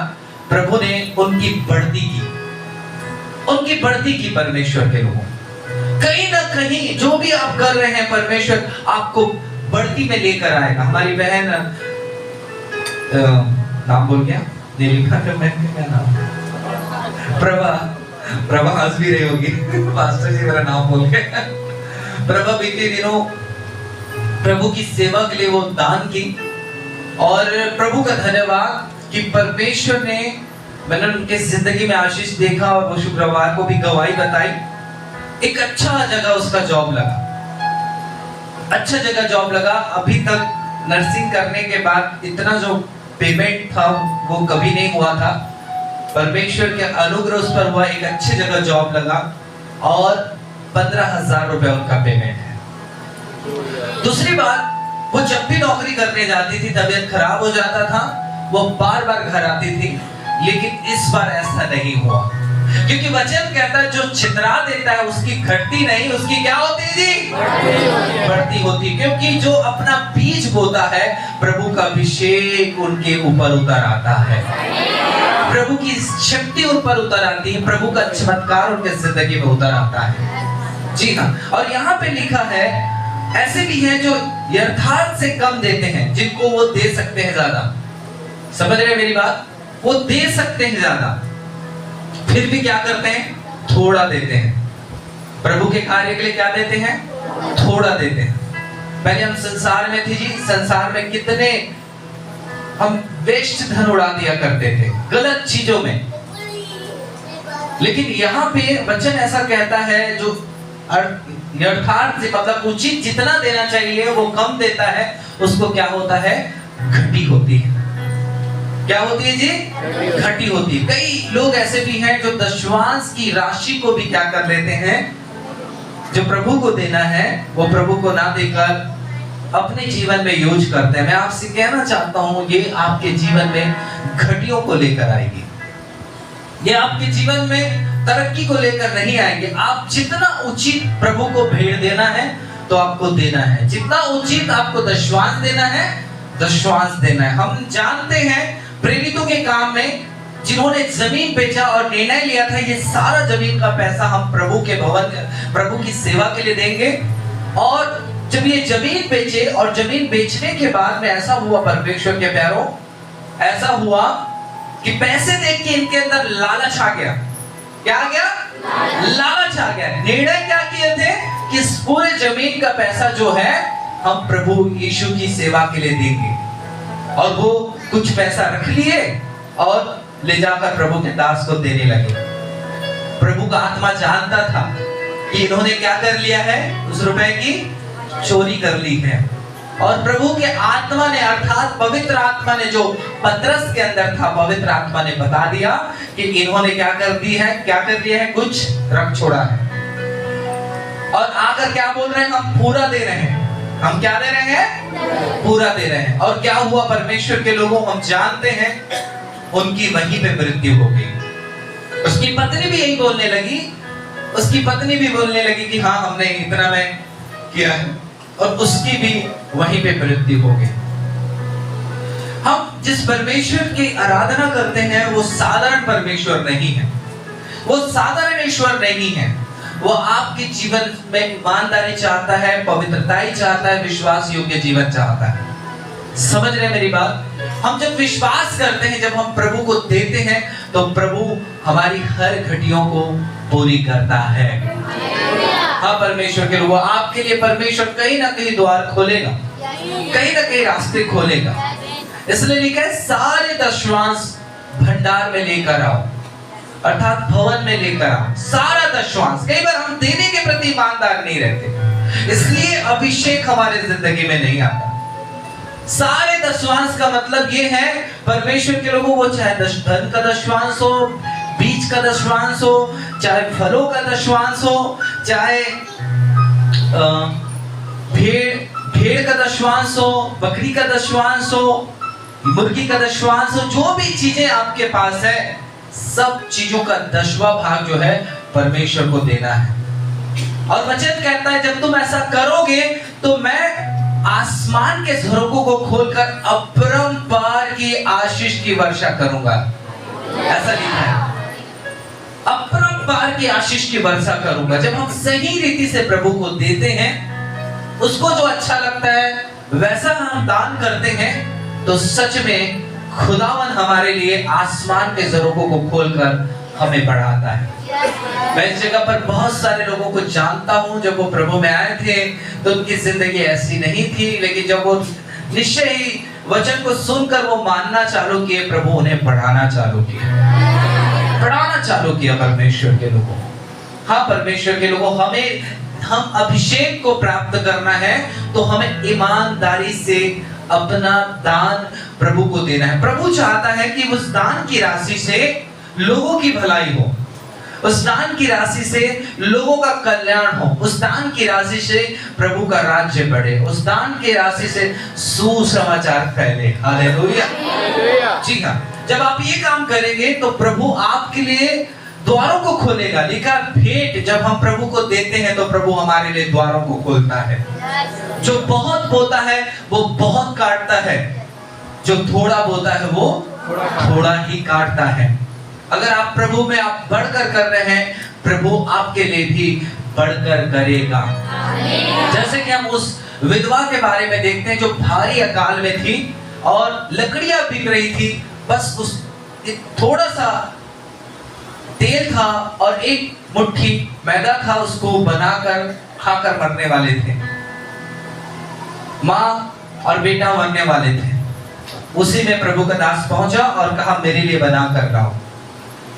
प्रभु ने उनकी बढ़ती की, उनकी बढ़ती की परमेश्वर के लोगों। कहीं ना कहीं जो भी आप कर रहे हैं, परमेश्वर आपको बढ़ती में लेकर आएगा। हमारी बहन नाम बोल गया, प्रभा हंस भी रही होगी, पास्टर जी मेरा नाम बोल गए। प्रभा बीते दिनों प्रभु की सेवा के लिए वो दान की, और प्रभु का धन्यवाद कि परमेश्वर ने, मैंने उनके जिंदगी में आशीष देखा, और वो शुक्रवार को भी गवाही बताई। एक अच्छा जगह उसका जॉब लगा, अच्छा जगह जॉब लगा। अभी तक नर्सिंग करने के बाद इतना जो पेमेंट था वो कभी नहीं हुआ था। परमेश्वर के अनुग्रह उस पर हुआ, एक अच्छी जगह जॉब लगा, और 15,000 रुपए उनका पेमेंट है। दूसरी बात, वो जब भी नौकरी करने जाती थी, तबीयत खराब हो जाता था, वो बार बार घर आती थी, लेकिन इस बार ऐसा नहीं हुआ, क्योंकि वचन कहता है जो छितरा देता है उसकी घटती नहीं, उसकी क्या होती है जी, बढ़ती होती। क्योंकि जो अपना बीज बोता है, प्रभु का अभिषेक उनके ऊपर उतर आता है, प्रभु की शक्ति उन पर उतर आती है, प्रभु का चमत्कार उनके जिंदगी में उतर आता है। जी हाँ, और यहाँ पे लिखा है, ऐसे भी हैं जो यथार्थ से कम देते हैं, जिनको वो दे सकते हैं ज्यादा। समझ रहे हैं मेरी बात? वो दे सकते हैं ज्यादा, फिर भी क्या करते हैं, थोड़ा देते हैं। प्रभु के कार्य के लिए क्या देते हैं, थोड़ा देते हैं। पहले हम संसार में थे जी, संसार में कितने हम वेस्ट धन उड़ा दिया करते थे गलत चीजों में, लेकिन यहाँ पे वचन ऐसा कहता है, जो यथार्थ से मतलब उचित जितना देना चाहिए वो कम देता है, उसको क्या होता है, घटी होती है। क्या होती है जी, घटी होती है। कई लोग ऐसे भी हैं जो दशमांश की राशि को भी क्या कर लेते हैं, जो प्रभु को देना है वो प्रभु को ना देकर अपने जीवन में यूज करते हैं। मैं आपसे कहना चाहता हूं, ये आपके जीवन में घटियों को लेकर आएगी, ये आपके जीवन में तरक्की को लेकर नहीं आएंगे। आप जितना उचित प्रभु को भेंट देना है तो आपको देना है, जितना उचित आपको दशमांश देना है, दशमांश देना है। हम जानते हैं प्रेरितों के काम में जिन्होंने जमीन बेचा और निर्णय लिया था, ये सारा जमीन का पैसा हम प्रभु के भवन, प्रभु की सेवा के लिए देंगे। और जब ये जमीन बेचे, और जमीन बेचने के बाद में ऐसा हुआ परमेश्वर के प्यारों, ऐसा हुआ कि पैसे देख के इनके अंदर लालच आ गया। क्या आ गया, लालच आ गया। निर्णय क्या किए थे कि इस पूरे जमीन का पैसा जो है हम प्रभु यीशु की सेवा के लिए देंगे, और वो कुछ पैसा रख लिए और ले जाकर प्रभु के दास को देने लगे। प्रभु का आत्मा जानता था कि इन्होंने क्या कर लिया है, उस रुपए की चोरी कर ली है। और प्रभु के आत्मा ने अर्थात पवित्र आत्मा ने जो पतरस के अंदर था, पवित्र आत्मा ने बता दिया कि इन्होंने क्या कर दिया है, कुछ रख छोड़ा है। और आकर क्या बोल रहे हैं, हम पूरा दे रहे हैं। हम क्या दे रहे हैं, पूरा दे रहे हैं। और क्या हुआ परमेश्वर के लोगों, हम जानते हैं उनकी वहीं पे मृत्यु हो गई। उसकी पत्नी भी यही बोलने लगी, कि हाँ हमने इतना में किया है, और उसकी भी वहीं पे मृत्यु हो गई। हम जिस परमेश्वर की आराधना करते हैं वो साधारण परमेश्वर नहीं है, वो साधारण ईश्वर नहीं है। वो आपके जीवन में ईमानदारी चाहता है, पवित्रता ही चाहता है, विश्वास योग्य जीवन चाहता है। समझ रहे हैं मेरी बात? हम जब विश्वास करते हैं, जब हम प्रभु को देते हैं, तो प्रभु हमारी हर घटियों को पूरी करता है। हाँ परमेश्वर के लोगों, आपके लिए परमेश्वर कहीं ना कहीं द्वार खोलेगा, कहीं ना कहीं रास्ते खोलेगा। इसलिए लिखा है सारे दशवांश भंडार में लेकर आओ, अर्थात भवन में लेकर आओ सारा दशवांश। कई बार हम देने के प्रति ईमानदार नहीं रहते, इसलिए अभिषेक हमारे जिंदगी में नहीं आता। सारे दशवांश का मतलब ये है परमेश्वर के लोगों को, चाहे धन का दशवांश हो, बीज का दशवांश हो, चाहे फलों का दशवांश हो, चाहे भेड़ का दशवांश हो, बकरी का दशवांश हो, मुर्गी का दशवांश हो, जो भी चीजें आपके पास है, सब चीजों का 10वां भाग जो है परमेश्वर को देना है। और वचन कहता है जब तुम ऐसा करोगे तो मैं आसमान के झरोखों को खोलकर अपरंपार की आशीष की वर्षा करूंगा। ऐसा लिखा है, अपरंपार की आशीष की वर्षा करूंगा। जब हम सही रीति से प्रभु को देते हैं, उसको जो अच्छा लगता है वैसा हम दान करते हैं, तो सच में खुदावन हमारे लिए आसमान के झरोखों को खोलकर हमें बढ़ाता है। मैं इस जगह पर बहुत सारे लोगों को जानता हूं, जब वो प्रभु में आए थे तो उनकी जिंदगी ऐसी नहीं थी, लेकिन जब वो निश्चय ही वचन को सुनकर वो मानना चालू किए, प्रभु उन्हें बढ़ाना चालू किया परमेश्वर के लोगों। हाँ परमेश्वर के लोगों, हम अभिषेक को प्राप्त करना है तो हमें ईमानदारी से अपना दान प्रभु को देना है। प्रभु चाहता है कि उस दान की राशि से लोगों की भलाई हो, उस दान की राशि से लोगों का कल्याण हो, उस दान की राशि से प्रभु का राज्य बढ़े, उस दान की राशि से सुसमाचार फैले। हालेलुया। जी हाँ, जब आप ये काम करेंगे तो प्रभु आपके लिए द्वारों को खोलेगा। लिखा भेंट जब हम प्रभु को देते हैं तो प्रभु हमारे लिए द्वारों को खोलता है। जो बहुत बोता है वो बहुत काटता है, जो थोड़ा बोता है वो थोड़ा ही काटता है। अगर आप प्रभु में आप बढ़कर कर रहे हैं, प्रभु आपके लिए भी बढ़कर करेगा। जैसे कि हम उस विधवा के बारे में देखते हैं जो भारी अकाल में थी और लकड़ियां बिक रही थी, बस उस थोड़ा सा तेल था और एक मुट्ठी मैदा था, उसको बनाकर खाकर मरने वाले थे। माँ और बेटा मरने वाले थे। उसी में प्रभु का दास पहुंचा और कहा मेरे लिए बना कर लाओ।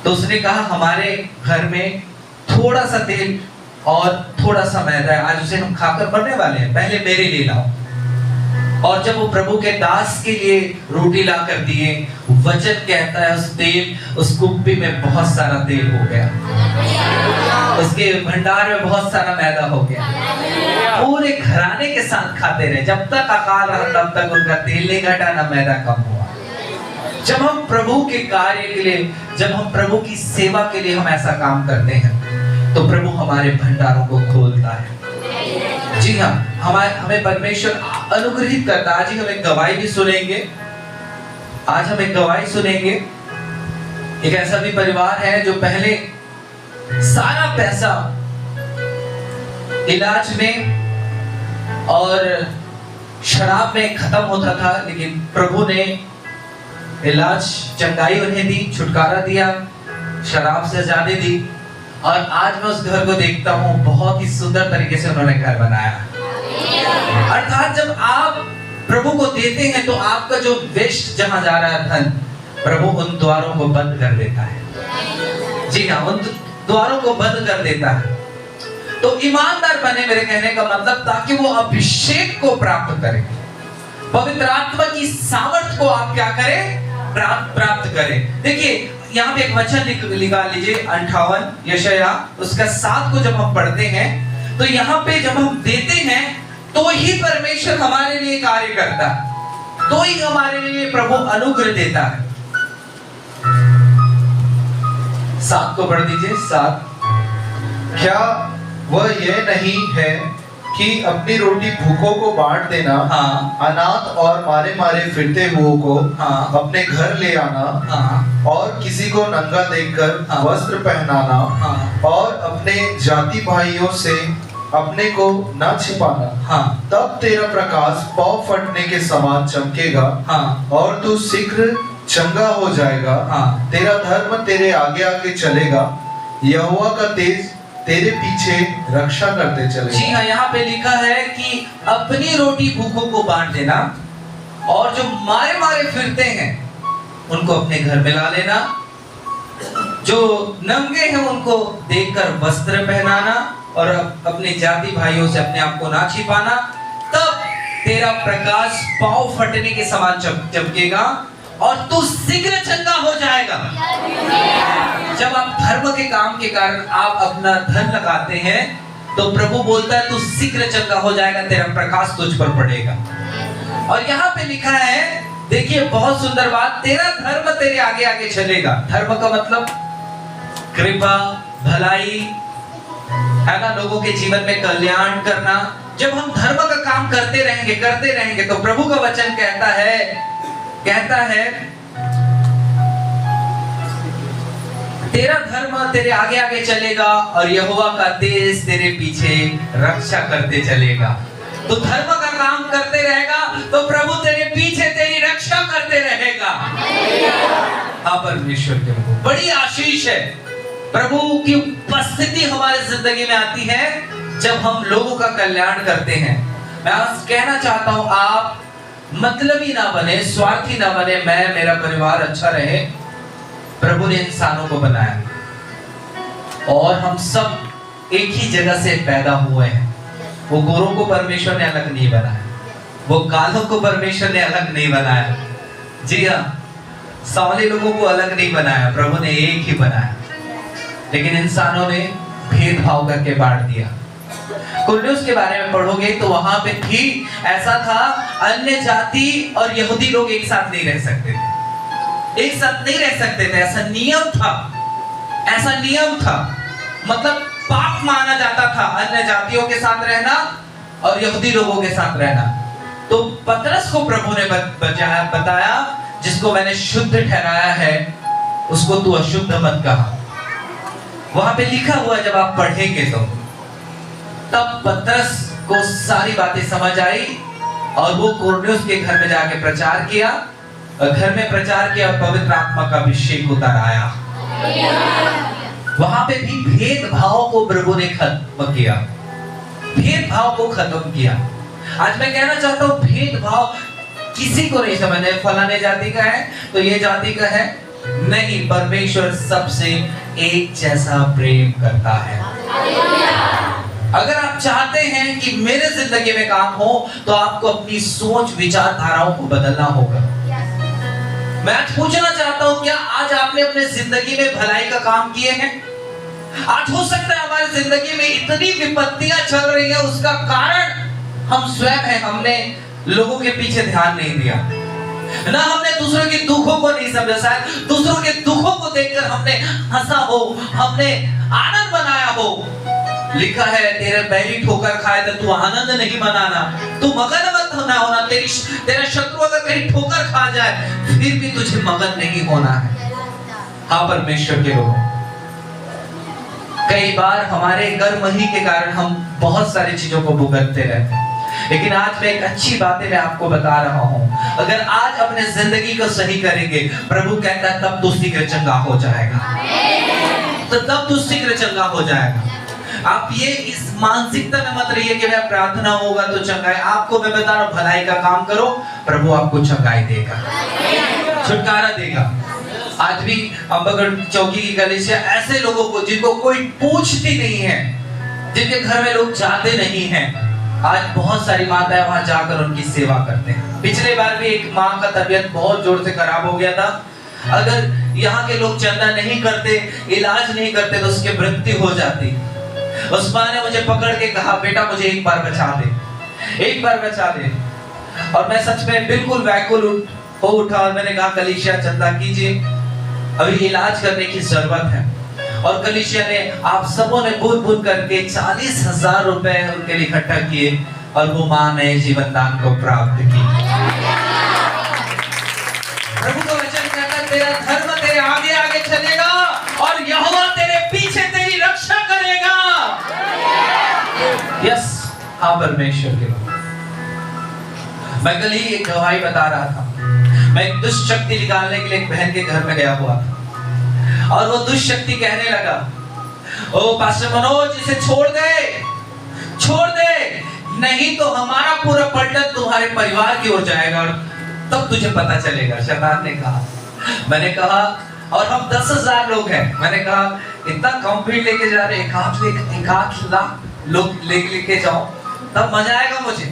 तो उसने कहा हमारे घर में थोड़ा सा तेल और थोड़ा सा मैदा है, आज उसे हम खाकर मरने वाले हैं, पहले मेरे लिए लाओ। और जब वो प्रभु के दास के लिए रोटी ला कर दिए, वचन कहता है उस तेल, उस कुप्पी में बहुत सारा तेल हो गया, उसके भंडार में बहुत सारा मैदा हो गया। पूरे घराने के साथ खाते रहे, जब तक अकाल रहा तब तक उनका तेल नहीं घटा, ना मैदा कम हुआ। जब हम प्रभु के कार्य के लिए, जब हम प्रभु की सेवा के लिए हम ऐसा काम करते हैं तो प्रभु हमारे भंडारों को खोलता है। जी हाँ, हमें परमेश्वर अनुग्रहित करता है। आज ही हम एक गवाही भी सुनेंगे, आज हम एक गवाही सुनेंगे। एक ऐसा भी परिवार है जो पहले सारा पैसा इलाज में और शराब में खत्म होता था, लेकिन प्रभु ने इलाज चंगाई उन्हें दी, छुटकारा दिया, शराब से आजादी दी। और आज मैं उस घर को देखता हूँ, बहुत ही सुंदर तरीके से उन्होंने घर बनाया। अर्थात जब आप प्रभु को देते हैं तो आपका जो वेस्ट जहां जा रहा है धन, प्रभु उन द्वारों को बंद कर देता है। जी हाँ, द्वारों को बंद कर देता है। तो ईमानदार बने, मेरे कहने का मतलब, ताकि वो अभिषेक को प्राप्त करे, पवित्र आत्मा की सामर्थ को आप क्या करें, प्राप्त करें। देखिए यहाँ पे एक वचन निकाल लीजिए 58 यशाया उसका 7 को जब हम पढ़ते हैं तो यहाँ पे जब हम देते हैं तो ही परमेश्वर हमारे लिए कार्य करता है, तो ही हमारे लिए प्रभु अनुग्रह देता है। 7 को पढ़ दीजिए। 7, क्या वह यह नहीं है कि अपनी रोटी भूखों को बांट देना, हाँ, अनाथ और मारे मारे फिरते हुओं को हाँ, अपने घर ले आना, हाँ, और किसी को नंगा देखकर हाँ, वस्त्र पहनाना, हाँ, और अपने जाति भाइयों से अपने को न छिपाना, हाँ, तब तेरा प्रकाश पाँव फटने के समान चमकेगा, हाँ, और तू शीघ्र चंगा हो जाएगा। हाँ, तेरा धर्म तेरे आगे आगे चलेगा, यहोवा का तेज तेरे पीछे रक्षा करते चलेगा। जी हाँ, यहाँ पे लिखा है कि अपनी रोटी भूखों को बांट देना, और जो मारे मारे फिरते हैं उनको अपने घर में ला लेना, जो नंगे हैं उनको देखकर वस्त्र पहनाना, और अपने जाति भाइयों से अपने आप को ना छिपाना, तब तेरा प्रकाश पाँव फटने के समान चमकेगा और तू शीघ्र चंगा हो जाएगा। जब आप धर्म के काम के कारण आप अपना धन लगाते हैं तो प्रभु बोलता है तू शीघ्र चंगा हो जाएगा, तेरा प्रकाश तुझ पर पड़ेगा। और यहाँ पे लिखा है, देखिए बहुत सुंदर बात, तेरा धर्म तेरे आगे आगे चलेगा। धर्म का मतलब कृपा, भलाई, है ना, लोगों के जीवन में कल्याण करना। जब हम धर्म का काम करते रहेंगे तो प्रभु का वचन कहता है तेरा धर्म तेरे आगे आगे चलेगा और यहोवा का तेज तेरे पीछे रक्षा करते चलेगा। तो धर्म का काम करते रहेगा तो प्रभु तेरे पीछे तेरी रक्षा करते रहेगा। हाँ, परमेश्वर के प्रभु बड़ी आशीष है। प्रभु की उपस्थिति हमारे जिंदगी में आती है जब हम लोगों का कल्याण करते हैं। मैं आज कहना चाहता हूं, आप मतलबी ना बने, स्वार्थी ना बने, मैं मेरा परिवार अच्छा रहे। प्रभु ने इंसानों को बनाया और हम सब एक ही जगह से पैदा हुए हैं। वो गोरों को परमेश्वर ने अलग नहीं बनाया, वो कालों को परमेश्वर ने अलग नहीं बनाया। जी हाँ, सांवले लोगों को अलग नहीं बनाया, प्रभु ने एक ही बनाया। लेकिन इंसानों ने भेदभाव करके बांट दिया। कुरनेलियुस के बारे में पढ़ोगे तो वहां पे भी ऐसा था, अन्य जाति और यहूदी लोग एक साथ नहीं रह सकते थे, एक साथ नहीं रह सकते थे। ऐसा नियम था, मतलब पाप माना जाता था अन्य जातियों के साथ रहना और यहूदी लोगों के साथ रहना। तो पतरस को प्रभु ने बताया, जिसको मैंने शुद्ध ठहराया है उसको तू अशुद्ध मत कहा। वहां पे लिखा हुआ, जब आप पढ़ेंगे तो तब पतरस को सारी बातें समझ आई और वो कुरनेलियुस के घर में जाके प्रचार किया, और घर में प्रचार किया और पवित्र आत्मा का अभिषेक उतर आया। वहां पे भी भेदभाव को प्रभु ने खत्म किया, भेदभाव को खत्म किया। आज मैं कहना चाहता हूं, भेदभाव किसी को नहीं समझना है, फलाने जाति का है तो ये जाति का है, नहीं। परमेश्वर सबसे एक जैसा प्रेम करता है। अगर आप चाहते हैं कि मेरे जिंदगी में काम हो तो आपको अपनी सोच विचारधाराओं को बदलना होगा। मैं आज पूछना चाहता हूं, क्या आज आपने अपने जिंदगी में भलाई का काम किए हैं? आज हो सकता है हमारी जिंदगी में इतनी विपत्तियां चल रही है, उसका कारण हम स्वयं हैं। हमने लोगों के पीछे ध्यान नहीं दिया ना, हमने दूसरों के दुखों को नहीं समझा। शायद दूसरों के दुखों को देखकर हमने हंसा हो, हमने आनंद मनाया हो। लिखा है, तेरे पहली ठोकर खाए तो तू आनंद नहीं मनाना, तू मगन मत होना। तेरा शत्रु अगर कहीं ठोकर खा जाए फिर भी तुझे मगन नहीं होना है। हाँ, परमेश्वर के लोग, कई बार हमारे कर्म ही के कारण हम बहुत सारी चीजों को भुगतते रहते हैं। लेकिन आज मैं एक अच्छी बातें मैं आपको बता रहा हूं, अगर आज अपने जिंदगी को सही करेंगे, प्रभु कहता है तब तू शीघ्र चंगा हो जाएगा, तो तब तू शीघ्र चंगा हो जाएगा। आप ये इस मानसिकता में मत रहिए कि मैं प्रार्थना होगा तो चंगाई। आपको मैं बता रहा हूं, भलाई का काम करो, प्रभु आपको चंगाई देगा, छुटकारा देगा। आज भी अम्बागढ़ चौकी की कलीसिया ऐसे लोगों को जिनको कोई पूछती नहीं है, जिनके घर में लोग जाते नहीं हैं, आज बहुत सारी माताएं वहां जाकर उनकी सेवा करते हैं। पिछले बार भी एक माँ का तबीयत बहुत जोर से खराब हो गया था। अगर यहाँ के लोग चंदा नहीं करते, इलाज नहीं करते तो उसकी मृत्यु हो जाती। उस माँ ने मुझे पकड़ के कहा, बेटा मुझे एक बार बचा दे, एक बार बचा दे। और मैं सच में बिल्कुल व्याकुल हो उठा और मैंने कहा कलीसिया चंदा कीजिए, अभी इलाज करने की जरूरत है। और कलीसिया ने, आप सबों ने बूंद बूंद करके 40,000 रुपए उनके लिए इकट्ठा किए और वो माँ ने जीवन दान को प्राप्त की। प्रभु का वचन कहता है तेरा धर्म तेरे आगे आगे चलेगा और यहोवा तेरे पीछे तेरी रक्षा करेगा। यस, हाँ परमेश्वर के लोग, मैं कल ही एक गवाही बता रहा था। मैं एक दुष्ट शक्ति निकालने के लिए एक बहन के घर में गया हुआ था और वो दुष्ट शक्ति कहने लगा, ओ पास्टर मनोज इसे छोड़ दे, छोड़ दे, नहीं तो हमारा पूरा पलटन तुम्हारे परिवार की ओर जाएगा और तब तुझे पता चलेगा। शैतान ने कहा, मैंने कहा, और हम 10,000 लोग हैं, मैंने कहा इतना कम भीड़ लेके जा रहे, एक आध लाख लोग लेके जाओ तब मजा आएगा मुझे।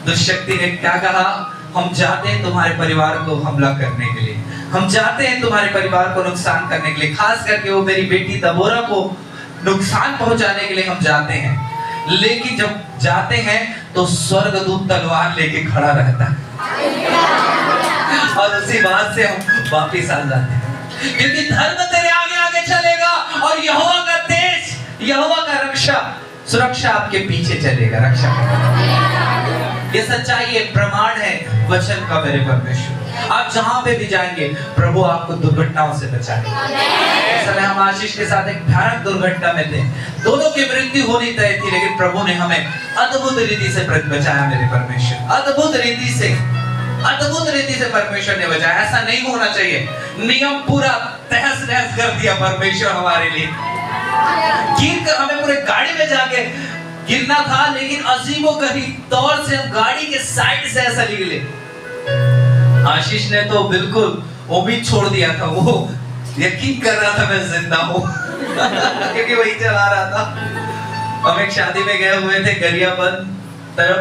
दुष्ट शक्ति ने क्या कहा, हम जाते हैं तुम्हारे परिवार को हमला करने के लिए, हम जाते हैं तुम्हारे परिवार को नुकसान करने के लिए, खास करके वो मेरी बेटी दबोरा को नुकसान पहुंचाने के लिए हम जाते हैं। लेकिन जब जाते हैं तो स्वर्गदूत तलवार लेके खड़ा रहता है और उसी बात से हम वापिस आ जाते हैं, क्योंकि धर्म तेरे आगे आगे चलेगा और यहोवा का तेज, यहोवा का रक्षा सुरक्षा आपके पीछे चलेगा, रक्षा करेगा। ये सच्चाई है, प्रमाण है वचन का मेरे परमेश्वर। आप जहां पे भी जाएंगे प्रभु आपको दुर्घटनाओं से बचाएगा। इस समय हम आशीष के साथ एक भयानक दुर्घटना में थे, दोनों की मृत्यु होनी तय थी, लेकिन प्रभु ने हमें अद्भुत रीति से बचाया मेरे परमेश्वर, अद्भुत रीति से परमेश्वर ने बचाया। ऐसा नहीं होना चाहिए, नियम पूरा तहस नहस कर दिया परमेश्वर हमारे लिए। गिर कर हमें पूरे गाड़ी में जाके गिरना था, लेकिन अजीबो गरीब तौर से हम गाड़ी के साइड से ऐसा निकले। आशीष ने तो बिल्कुल उम्मीद छोड़ दिया था, वो यकीन कर रहा था मैं जिंदा हूँ क्योंकि वही चला रहा था। हम एक शादी में गए हुए थे गरियाबंद तरफ,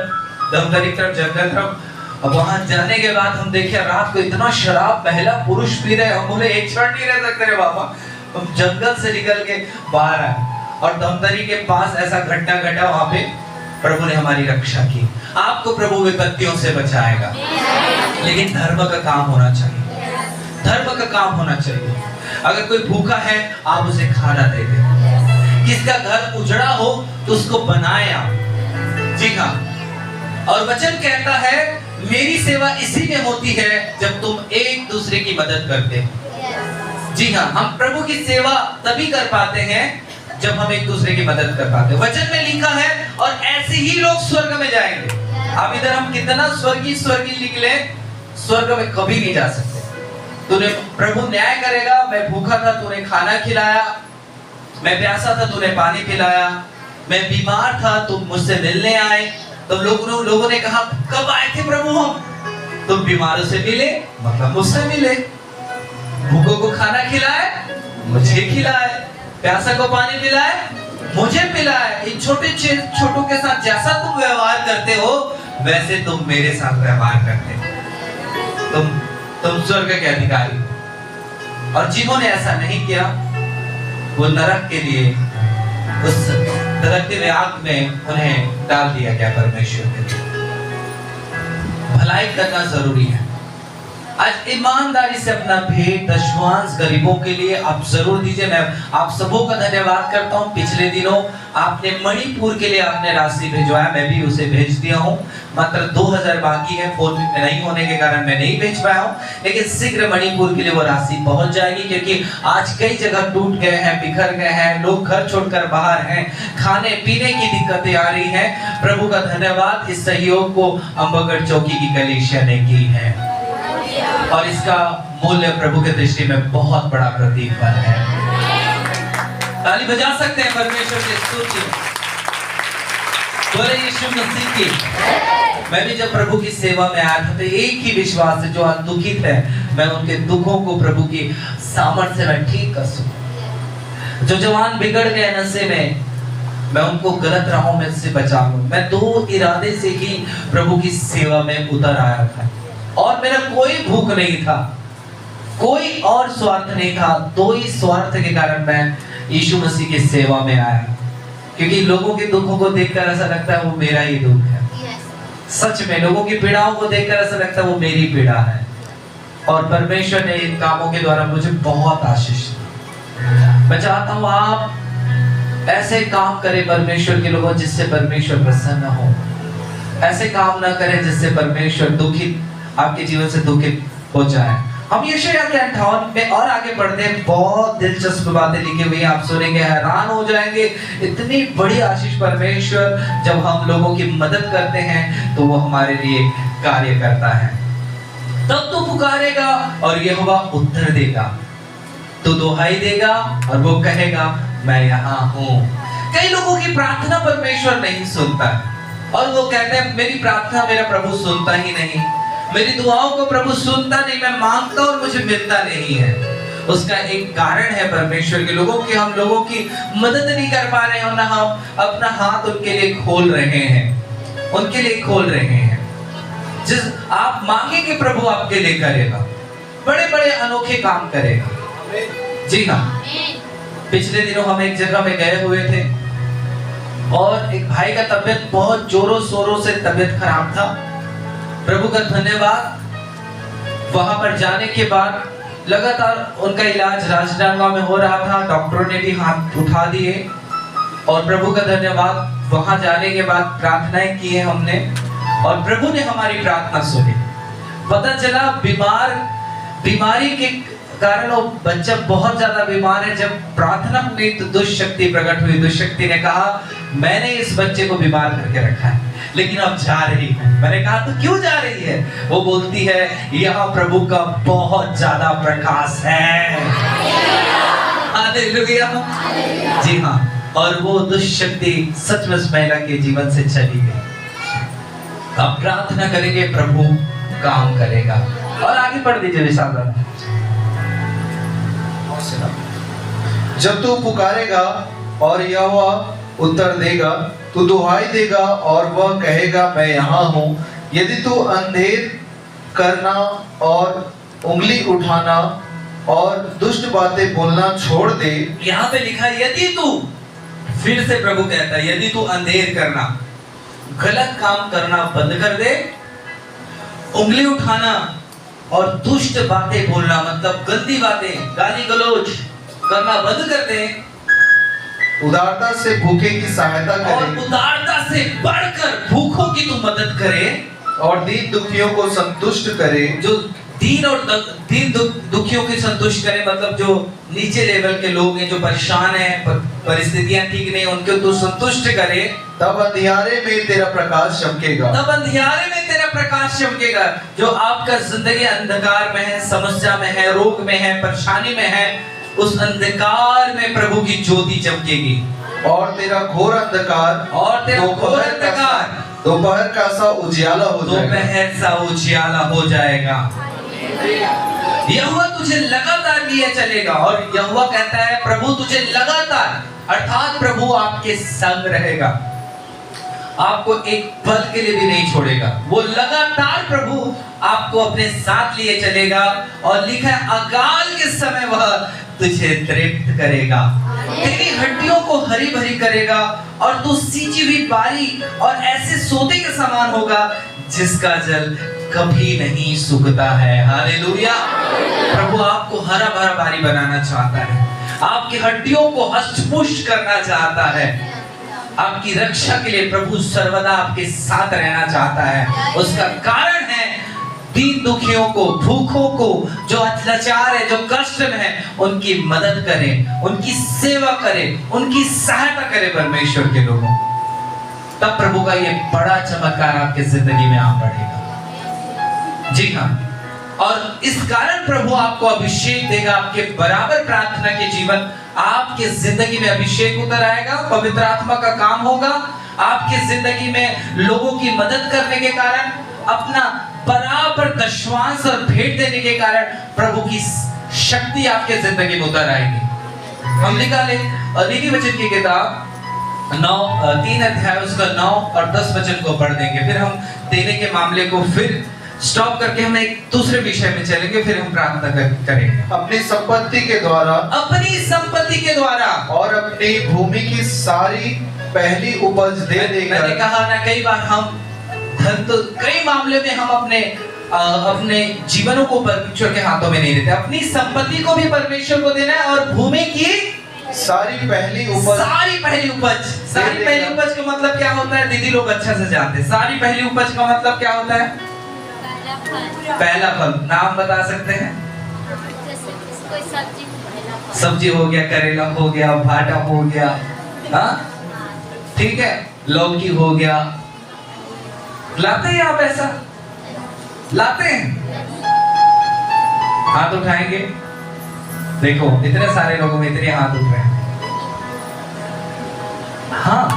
धमतरी तरफ, जंगल तरफ। अब वहां जाने के बाद हम देखे रात को इतना शराब महिला पुरुष पी रहे, हम बोले एक क्षण नहीं रह सकते रे बाबा। हम जंगल से निकल के बाहर आए और धमतरी के पास ऐसा घटना घटा, वहां पे प्रभु ने हमारी रक्षा की। आपको प्रभु विपत्तियों से बचाएगा, लेकिन धर्म का काम होना चाहिए, धर्म का काम होना चाहिए। अगर कोई भूखा है आप उसे खाना दे दे, किसका घर उजड़ा हो तो उसको बनाए आप। जी हाँ, और वचन कहता है मेरी सेवा इसी में होती है जब तुम एक दूसरे की मदद करते हो। जी हाँ, हम प्रभु की सेवा तभी कर पाते हैं जब हम एक दूसरे की मदद कर पाते हैं। वचन में लिखा है और ऐसे ही लोग स्वर्ग में जाएंगे। अब इधर हम कितना स्वर्गीय निकले, स्वर्ग में कभी नहीं जा सकते। तूने प्रभु न्याय करेगा, मैं भूखा था तूने खाना खिलाया, मैं प्यासा था तूने पानी पिलाया, मैं बीमार था तुम मुझसे मिलने आए। तो लोगों ने कहा कब आए थे प्रभु हम? तुम बीमारों से मिले, मतलब मुझसे मिले। भूखों को खाना खिलाए, मुझे खिलाए। प्यासा को पानी पिलाए, मुझे पिलाए। इन छोटों के साथ जैसा तुम व्यवहार करते हो वैसे तुम मेरे साथ व्यवहार करते हो। तुम स्वर्ग के अधिकारी। और जिन्होंने ऐसा नहीं किया वो नरक के लिए, उस दरकते हुए आग में उन्हें डाल दिया गया परमेश्वर के लिए। भलाई करना जरूरी है। आज ईमानदारी से अपना भेंट दशवांश गरीबों के लिए आप जरूर दीजिए। मैं आप सबों का धन्यवाद करता हूँ। पिछले दिनों आपने मणिपुर के लिए आपने राशि भिजवाया, मैं भी उसे भेज दिया हूँ। मात्र 2000 बाकी है, फोन नहीं होने के कारण मैं नहीं भेज पाया हूँ, लेकिन शीघ्र मणिपुर के लिए वो राशि पहुंच जाएगी, क्योंकि आज कई जगह टूट गए हैं, बिखर गए हैं, लोग घर छोड़कर बाहर हैं, खाने पीने की दिक्कतें आ रही हैं। प्रभु का धन्यवाद, इस सहयोग को अम्बागढ़ चौकी की कलीसिया ने की है और इसका मूल्य प्रभु के दृष्टि में बहुत बड़ा प्रतिफल है। ताली बजा सकते हैं परमेश्वर की स्तुति। बोले यीशु मसीह की। मैं भी जब प्रभु की सेवा में आया था तो एक ही विश्वास है, जो आज दुखित है मैं उनके दुखों को प्रभु की सामर्थ्य से मैं ठीक कर सकूं। जो जवान बिगड़ गए नशे में, मैं उनको गलत राहों में से बचा लूं। मैं 2 इरादे से ही प्रभु की सेवा में उतर आया था और मेरा कोई भूख नहीं था, कोई और स्वार्थ नहीं था। 2 ही स्वार्थ के कारण मैं यीशु मसीह की सेवा में आया, क्योंकि लोगों के दुखों को देखकर ऐसा लगता है वो मेरा ही दुख है। सच में लोगों की पीड़ाओं को देखकर ऐसा लगता है वो मेरी पीड़ा है। और परमेश्वर ने इन कामों के द्वारा मुझे बहुत आशीष दी। मैं चाहता हूं आप ऐसे काम करें परमेश्वर के लोगों, जिससे परमेश्वर प्रसन्न हो। ऐसे काम ना करें जिससे परमेश्वर दुखित, आपके जीवन से दुखित हो जाए। हम यशायाह के 58 में और आगे बढ़ते हैं। बहुत दिलचस्प बातें लिखी हुई हैं, आप सुनेंगे हैरान हो जाएंगे। इतनी बड़ी आशीष परमेश्वर जब हम लोगों की मदद करते हैं तो वो हमारे लिए कार्य करता है। तब तो पुकारेगा और यहोवा उत्तर देगा, तो दुहाई देगा और वो कहेगा मैं यहाँ हूँ। कई लोगों की प्रार्थना परमेश्वर नहीं सुनता है और वो कहते हैं मेरी प्रार्थना मेरा प्रभु सुनता ही नहीं, मेरी दुआओं को प्रभु सुनता नहीं, मैं मांगता और मुझे मिलता नहीं है। उसका एक कारण है परमेश्वर के लोगों की, हम लोगों की मदद नहीं कर पा रहे हैं ना, हम अपना हाथ उनके लिए खोल रहे हैं, उनके लिए खोल रहे हैं। जिस आप मांगेंगे प्रभु आपके लिए करेगा, बड़े बड़े अनोखे काम करेगा। जी हाँ, पिछले दिनों हम एक जगह में गए हुए थे और एक भाई का तबीयत बहुत जोरों शोरों से तबीयत खराब था। प्रभु का धन्यवाद, वहां पर जाने के बाद लगातार उनका इलाज राजनांदगांव में हो रहा था। डॉक्टरों ने भी हाथ उठा दिए और प्रभु का धन्यवाद, वहां जाने के बाद प्रार्थनाएं की हमने और प्रभु ने हमारी प्रार्थना सुनी। पता चला बीमारी के कारण वो बच्चा बहुत ज्यादा बीमार है। जब प्रार्थना हुई तो दुष्ट शक्ति प्रकट हुई। दुष्ट शक्ति ने कहा मैंने इस बच्चे को बीमार करके रखा है, लेकिन अब जा रही है। मैंने कहा तो क्यों जा रही है? वो बोलती है यहाँ प्रभु का बहुत ज्यादा प्रकाश है। हालेलुया। जी हाँ, और वो दुष्ट शक्ति सचमुच महिला के जीवन से चली गई। अब प्रार्थना करेंगे, प्रभु काम करेगा। और आगे पढ़ दीजिए विशाल। जब तू पुकारेगा और यहोवा उत्तर देगा, तू दुहाई देगा और वह कहेगा मैं यहाँ हूँ। यदि तू अंधेर करना और उंगली उठाना और दुष्ट बातें बोलना छोड़ दे। यहाँ पे लिखा है यदि तू, फिर से प्रभु कहता है यदि तू अंधेर करना, गलत काम करना बंद कर दे, उंगली उठाना और दुष्ट बातें बोलना मतलब गंदी बातें, गाली गलौज करना बंद कर दे, उदारता से भूखे की सहायता करे और उदारता से बढ़कर भूखों की तू मदद करे और दीन दुखियों को संतुष्ट करे। जो दीन दुखियों की संतुष्ट करे मतलब जो नीचे लेवल के लोग हैं, जो परेशान हैं, परिस्थितियां ठीक नहीं, उनको तू संतुष्ट करे। तब अंधियारे में तेरा प्रकाश चमकेगा। तब अंधियारे में तेरा प्रकाश चमकेगा। जो आपका जिंदगी अंधकार में है, समस्या में है, रोग में है, परेशानी में है, उस अंधकार में प्रभु की ज्योति चमकेगी। और तेरा घोर अंधकार दोपहर का सा उजियाला हो जाएगा। दोपहर सा उजियाला हो जाएगा। यहोवा तुझे लगातार लिए चलेगा। और यहोवा कहता है प्रभु तुझे लगातार, अर्थात प्रभु आपके संग रहेगा, आपको एक पल के लिए भी नहीं छोड़ेगा। वो लगातार प्रभु आपको अपने साथ लिए चलेगा। और लिखा है अकाल के समय वह तुझे तृप्त करेगा, तेरी हड्डियों को हरी भरी करेगा और तू सींची हुई बारी और ऐसे सोते के समान होगा जिसका जल कभी नहीं सूखता है। हालेलुया। प्रभु आपको हरा भरा बारी बनाना चाहता है, आपकी हड्डियों को हष्ट-पुष्ट करना चाहता है। आपकी रक्षा के लिए प्रभु सर्वदा आपके साथ रहना चाहता है। उसका कारण है दीन दुखियों को, भूखों को, जो अत्याचार है, जो कष्ट में है, उनकी मदद करें, उनकी सेवा करें, उनकी सहायता करें परमेश्वर के लोगों। तब प्रभु का ये बड़ा चमत्कार आपके जिंदगी में आ पड़ेगा। जी हाँ, और इस कारण प्रभु आपको अभिषेक देगा। आपके बराबर प्रार्थना के जीवन, आपके जिंदगी में अभिषेक उतर आएगा, पवित्र आत्मा का काम होगा। आपकी जिंदगी में लोगों की मदद करने के कारण, अपना बराबर दशवांश और भेंट देने के कारण प्रभु की शक्ति आपके जिंदगी में उतर आएगी। हम निकाले नीति वचन की किताब 3 अध्याय उसका 9 और 10 वचन को पढ़ देंगे, फिर हम देने के मामले को फिर स्टॉप करके हम एक दूसरे विषय में चलेंगे, फिर हम प्रार्थना करेंगे। अपनी संपत्ति के द्वारा, अपनी संपत्ति के द्वारा और अपनी भूमि की सारी पहली उपज दे देकर। मैंने कहा ना, कई बार हम धन तो कई मामले में हम अपने जीवनों को परमेश्वर के हाथों में नहीं देते। अपनी संपत्ति को भी परमेश्वर को देना है और भूमि की सारी पहली उपज। सारी पहली उपज का मतलब क्या होता है? दीदी लोग अच्छा से जानते हैं। सारी पहली उपज का मतलब क्या होता है? पहला फल। नाम बता सकते हैं? सब्जी हो गया, करेला हो गया, भाटा हो गया, हाँ ठीक है, लौकी हो गया। लाते हैं आप? ऐसा लाते हैं? हाथ उठाएंगे। देखो इतने सारे लोगों में इतने हाथ उठ रहे हैं। हाँ,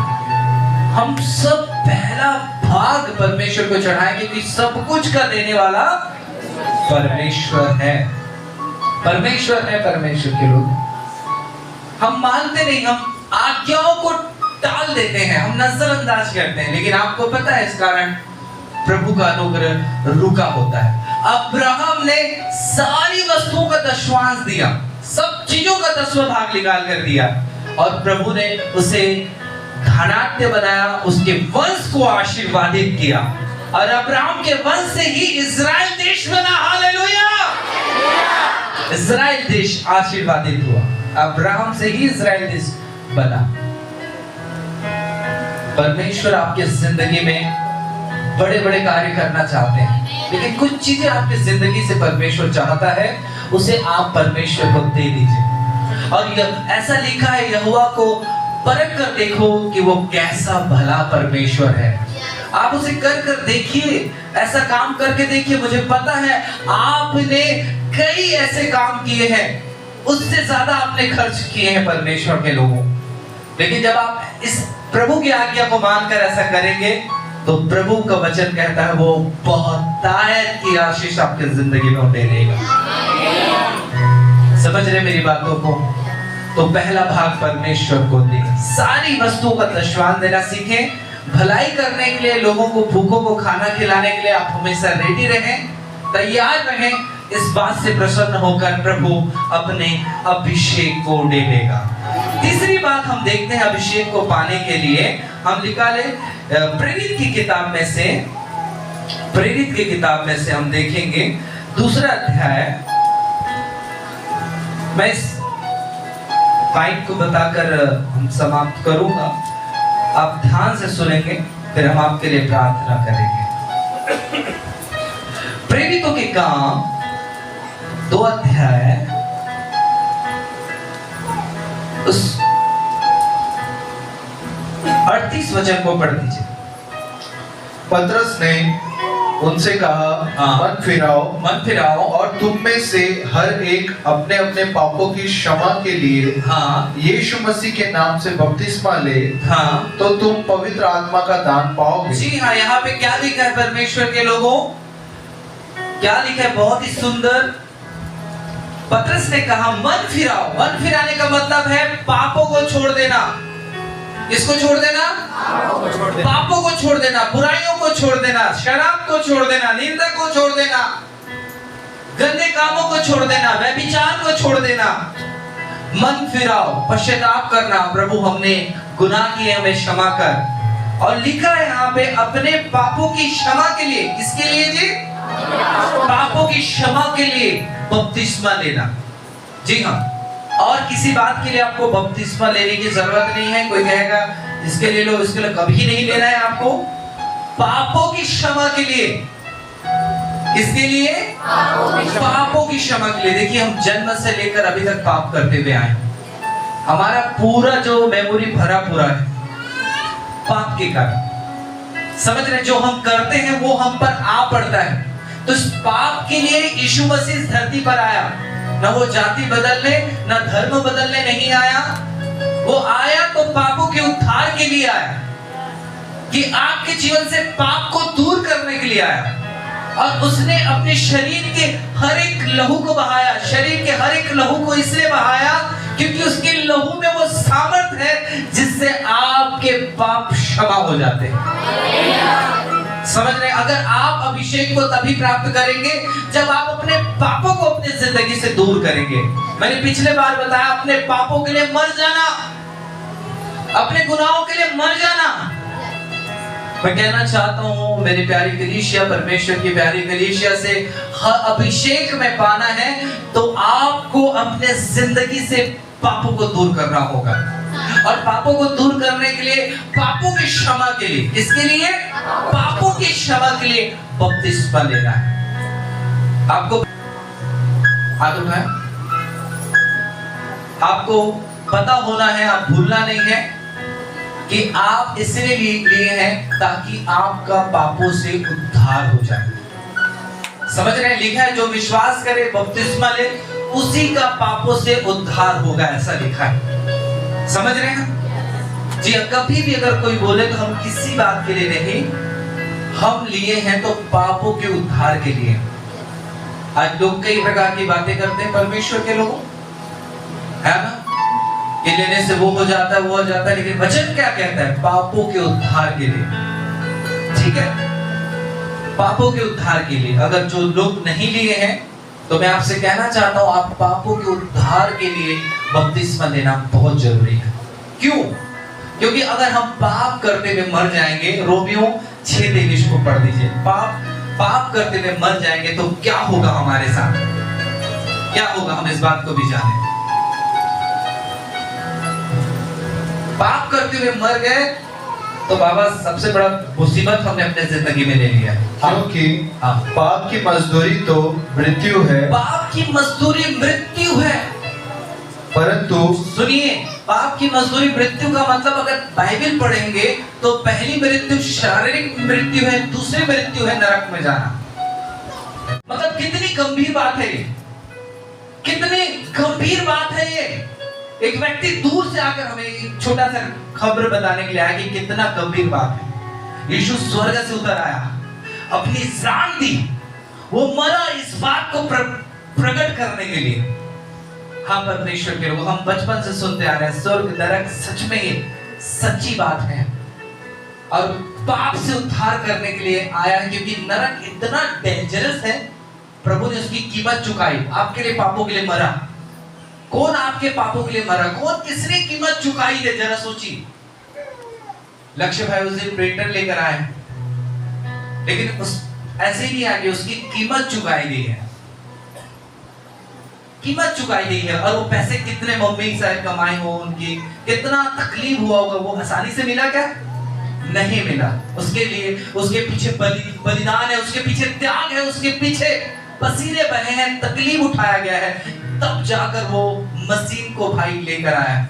हम सब पहला भाग परमेश्वर को चढ़ाएंगे क्योंकि सब कुछ का देने वाला परमेश्वर है। परमेश्वर है। परमेश्वर के लोग हम मानते नहीं, हम आज्ञाओं को टाल देते हैं, हम नजरअंदाज करते हैं, लेकिन आपको पता है इस कारण प्रभु का अनुग्रह रुका होता है। अब्राहम ने सारी वस्तुओं का दशवांश दिया, सब चीजों का 10वां भाग निकाल कर दिया, और प्रभु ने उसे धनाढ्य बनाया, उसके वंश को आशीर्वादित किया, और अब्राहम के वंश से ही इजराइल देश बना। हालेलुया! इजराइल देश आशीर्वादित हुआ, अब्राहम से ही इजराइल देश बना। परमेश्वर आपके जिंदगी में बड़े बड़े कार्य करना चाहते हैं, लेकिन कुछ चीजें आपकी जिंदगी से परमेश्वर चाहता है, उसे आप परमेश्वर को दे दीजिए। और ऐसा लिखा है, यहोवा को परख कर देखो कि वो कैसा भला परमेश्वर है। आप उसे कर कर देखिए, ऐसा काम करके देखिए। मुझे पता है आपने कई ऐसे काम किए हैं, उससे ज्यादा आपने खर्च किए हैं परमेश्वर के लोगों, लेकिन जब आप इस प्रभु की आज्ञा को मानकर ऐसा करेंगे तो प्रभु का वचन कहता है वो बहुतायत की आशीष आपकी जिंदगी में दे देगा। समझ रहे मेरी बातों को? तो पहला भाग परमेश्वर को दे, सारी वस्तुओं का दशवांश देना सीखें। भलाई करने के लिए, लोगों को, भूखों को खाना खिलाने के लिए आप हमेशा रेडी रहें, तैयार रहें। इस बात से प्रसन्न होकर प्रभु अपने अभिषेक को दे देगा। तीसरी बात हम देखते हैं अभिषेक को पाने के लिए, हम निकाले प्रेरित की किताब में से हम देखेंगे 2 अध्याय। मैं इस पॉइंट को बताकर हम समाप्त करूंगा, आप ध्यान से सुनेंगे, फिर हम आपके लिए प्रार्थना करेंगे। प्रेरितों के काम 2 अध्याय उस 38 वचन को पढ़ दीजिए। पतरस ने उनसे कहा, मन फिराओ और तुम में से हर एक अपने अपने पापों की क्षमा के लिए यीशु मसीह के नाम से बपतिस्मा ले, तो तुम पवित्र आत्मा का दान पाओगे। जी हाँ, यहाँ पे क्या लिखा है परमेश्वर के लोगों? क्या लिखा है? बहुत ही सुंदर। पतरस ने कहा मन फिराओ। मन फिराने का मतलब है पापों को छोड़ देना। किसको छोड़ देना? पापों को छोड़ देना, बुराइयों को छोड़ देना, शराब को छोड़ देना, निंदा को छोड़ देना, गंदे कामों को छोड़ देना, व्यभिचार को छोड़ देना। मन फिराओ, पश्चाताप करना, प्रभु हमने गुनाह किए, हमें क्षमा कर। और लिखा है यहाँ पे अपने पापों की क्षमा के लिए। किसके लिए जी? पापों की क्षमा के लिए बपतिस्मा लेना। जी हाँ, और किसी बात के लिए आपको बपतिस्मा लेने की जरूरत नहीं है। कोई कहेगा इसके लिए लो, इसके लिए कभी नहीं लेना है आपको। पापों की क्षमा के लिए। किसके लिए? पापों की क्षमा के लिए। देखिए, हम जन्म से लेकर अभी तक पाप करते हुए आए, हमारा पूरा जो मेमोरी भरा पूरा है पाप के कारण। समझ रहे? जो हम करते हैं वो हम पर आ पड़ता है। तो इस पाप के लिए यीशु मसीह इस धरती पर आया। न वो जाति बदलने, न धर्म बदलने नहीं आया, वो आया तो पापों के उद्धार के लिए आया। कि आपके जीवन से पाप को दूर करने के लिए आया और उसने अपने शरीर के हर एक लहू को बहाया। शरीर के हर एक लहू को इसलिए बहाया क्योंकि उसके लहू में वो सामर्थ है जिससे आपके पाप क्षमा हो जाते हैं। समझ रहे? अगर आप अभिषेक को तभी प्राप्त करेंगे जब आप अपने पापों को अपनी जिंदगी से दूर करेंगे। मैंने पिछले बार बताया, अपने पापों के लिए मर जाना, अपने गुनाहों के लिए मर जाना। मैं कहना चाहता हूं मेरी प्यारी कलीसिया, परमेश्वर की प्यारी कलीसिया से अभिषेक में पाना है तो आपको अपने जिंदगी से पापों को दूर करना होगा। और पापों को दूर करने के लिए, पापों की क्षमा के लिए, किसके लिए? पापों की क्षमा के लिए बपतिस्मा लेना है। आपको हाथ उठाएं। आपको पता होना है, आप भूलना नहीं है कि आप इसलिए लिए हैं ताकि आपका पापों से उद्धार हो जाए। समझ रहे हैं? लिखा है जो विश्वास करे, बपतिस्मा ले, उसी का पापों से उद्धार होगा, ऐसा लिखा है। समझ रहे हैं जी? कभी भी अगर कोई बोले तो हम किसी बात के लिए नहीं, हम लिए हैं तो पापों के उद्धार के लिए। आज लोग कई प्रकार की बातें करते हैं परमेश्वर के लोगों, है ना, कि लेने से वो हो जाता है, वो हो जाता है, लेकिन वचन क्या कहता है? पापों के उद्धार के लिए। ठीक है, पापों के उद्धार के लिए। अगर जो लोग नहीं लिए हैं तो मैं आपसे कहना चाहता हूं, आप पापों के उद्धार के लिए बपतिस्मा लेना बहुत जरूरी है। क्यों? क्योंकि अगर हम पाप करते हुए मर जाएंगे, रोमियो 6:23 को पढ़ दीजिए, पाप करते हुए मर जाएंगे तो क्या होगा हमारे साथ? क्या होगा? हम इस बात को भी जाने। पाप करते हुए मर गए तो बाबा सबसे बड़ा मुसीबत हमने अपने जिंदगी में ले लिया है। क्योंकि पाप की मजदूरी तो मृत्यु है। पाप की मजदूरी मृत्यु है। परंतु सुनिए, पाप की मजदूरी मृत्यु का मतलब अगर बाइबल पढ़ेंगे तो पहली मृत्यु शारीरिक मृत्यु है, दूसरी मृत्यु है नरक में जाना। मतलब कितनी गंभीर बात है ये, कितनी गंभीर बात है ये। एक व्यक्ति दूर से आकर हमें एक छोटा सा खबर बताने के लिए आया कि कितना गंभीर बात है। यीशु स्वर्ग से उतर आया, अपनी जान दी, वो मरा इस बात को प्रकट करने के लिए। हाँ परमेश्वर के लोग, हम बचपन से सुनते आ रहे हैं स्वर्ग नरक सच में ये सच्ची बात है और पाप से उद्धार करने के लिए आया है, क्योंकि नरक इतना डेंजरस है। प्रभु ने उसकी कीमत चुकाई, आपके लिए पापों के लिए मरा। कौन आपके पापों के लिए मरा? कौन, किसने कीमत चुकाई है? जरा सोचिए। लक्ष्य भाई उस दिन प्रिंटर लेकर आए, लेकिन उस ऐसे ही नहीं आगे, उसकी कीमत चुकाई गई है, कीमत चुकाई गई है। और वो पैसे कितने मम्मी शायद कमाए हो, उनकी कितना तकलीफ हुआ होगा, वो आसानी से मिला क्या? नहीं मिला। उसके लिए उसके पीछे बलिदान है, उसके पीछे त्याग है, उसके पीछे पसीने बहे हैं, तकलीफ उठाया गया है, तब जाकर वो मसीह को भाई लेकर आया।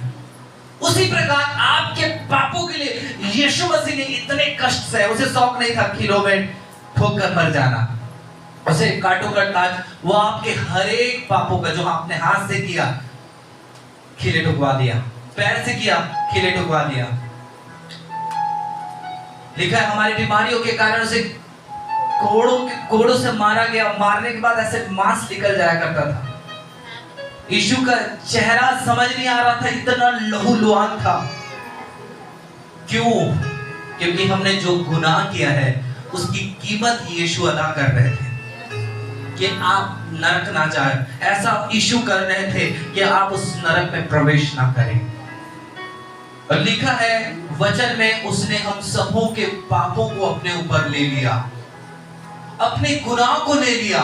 उसी प्रकार आपके पापों के लिए यीशु मसीह ने इतने कष्ट सहे। उसे शौक नहीं था किलो में ठोक कर मर जाना, उसे काटो का ताज, वो आपके हर एक पापों का जो आपने हाथ से किया खिले ठुकवा दिया, पैर से किया खिले ठुकवा दिया। लिखा है हमारी बीमारियों के कारण उसे कोड़ों से मारा गया, मारने के बाद ऐसे मांस निकल जाया करता था। यीशु का चेहरा समझ नहीं आ रहा था, इतना लहूलुहान था। क्यों? क्योंकि हमने जो गुनाह किया है उसकी कीमत यीशु अदा कर रहे थे कि आप नरक ना जाए। ऐसा यीशु कर रहे थे कि आप उस नरक में प्रवेश ना करें। और लिखा है वचन में, उसने हम सबों के पापों को अपने ऊपर ले लिया, अपने गुनाह को ले लिया,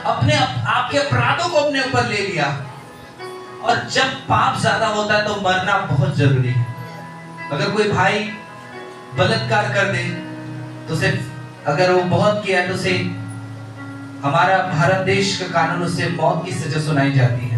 अपने आपके अपराधों को अपने ऊपर ले लिया। और जब पाप ज्यादा होता है तो मरना बहुत जरूरी है। अगर कोई भाई बलात्कार कर दे तो उसे, अगर वो बहुत किया तो उसे, हमारा भारत देश का कानून, उससे मौत की सजा सुनाई जाती है।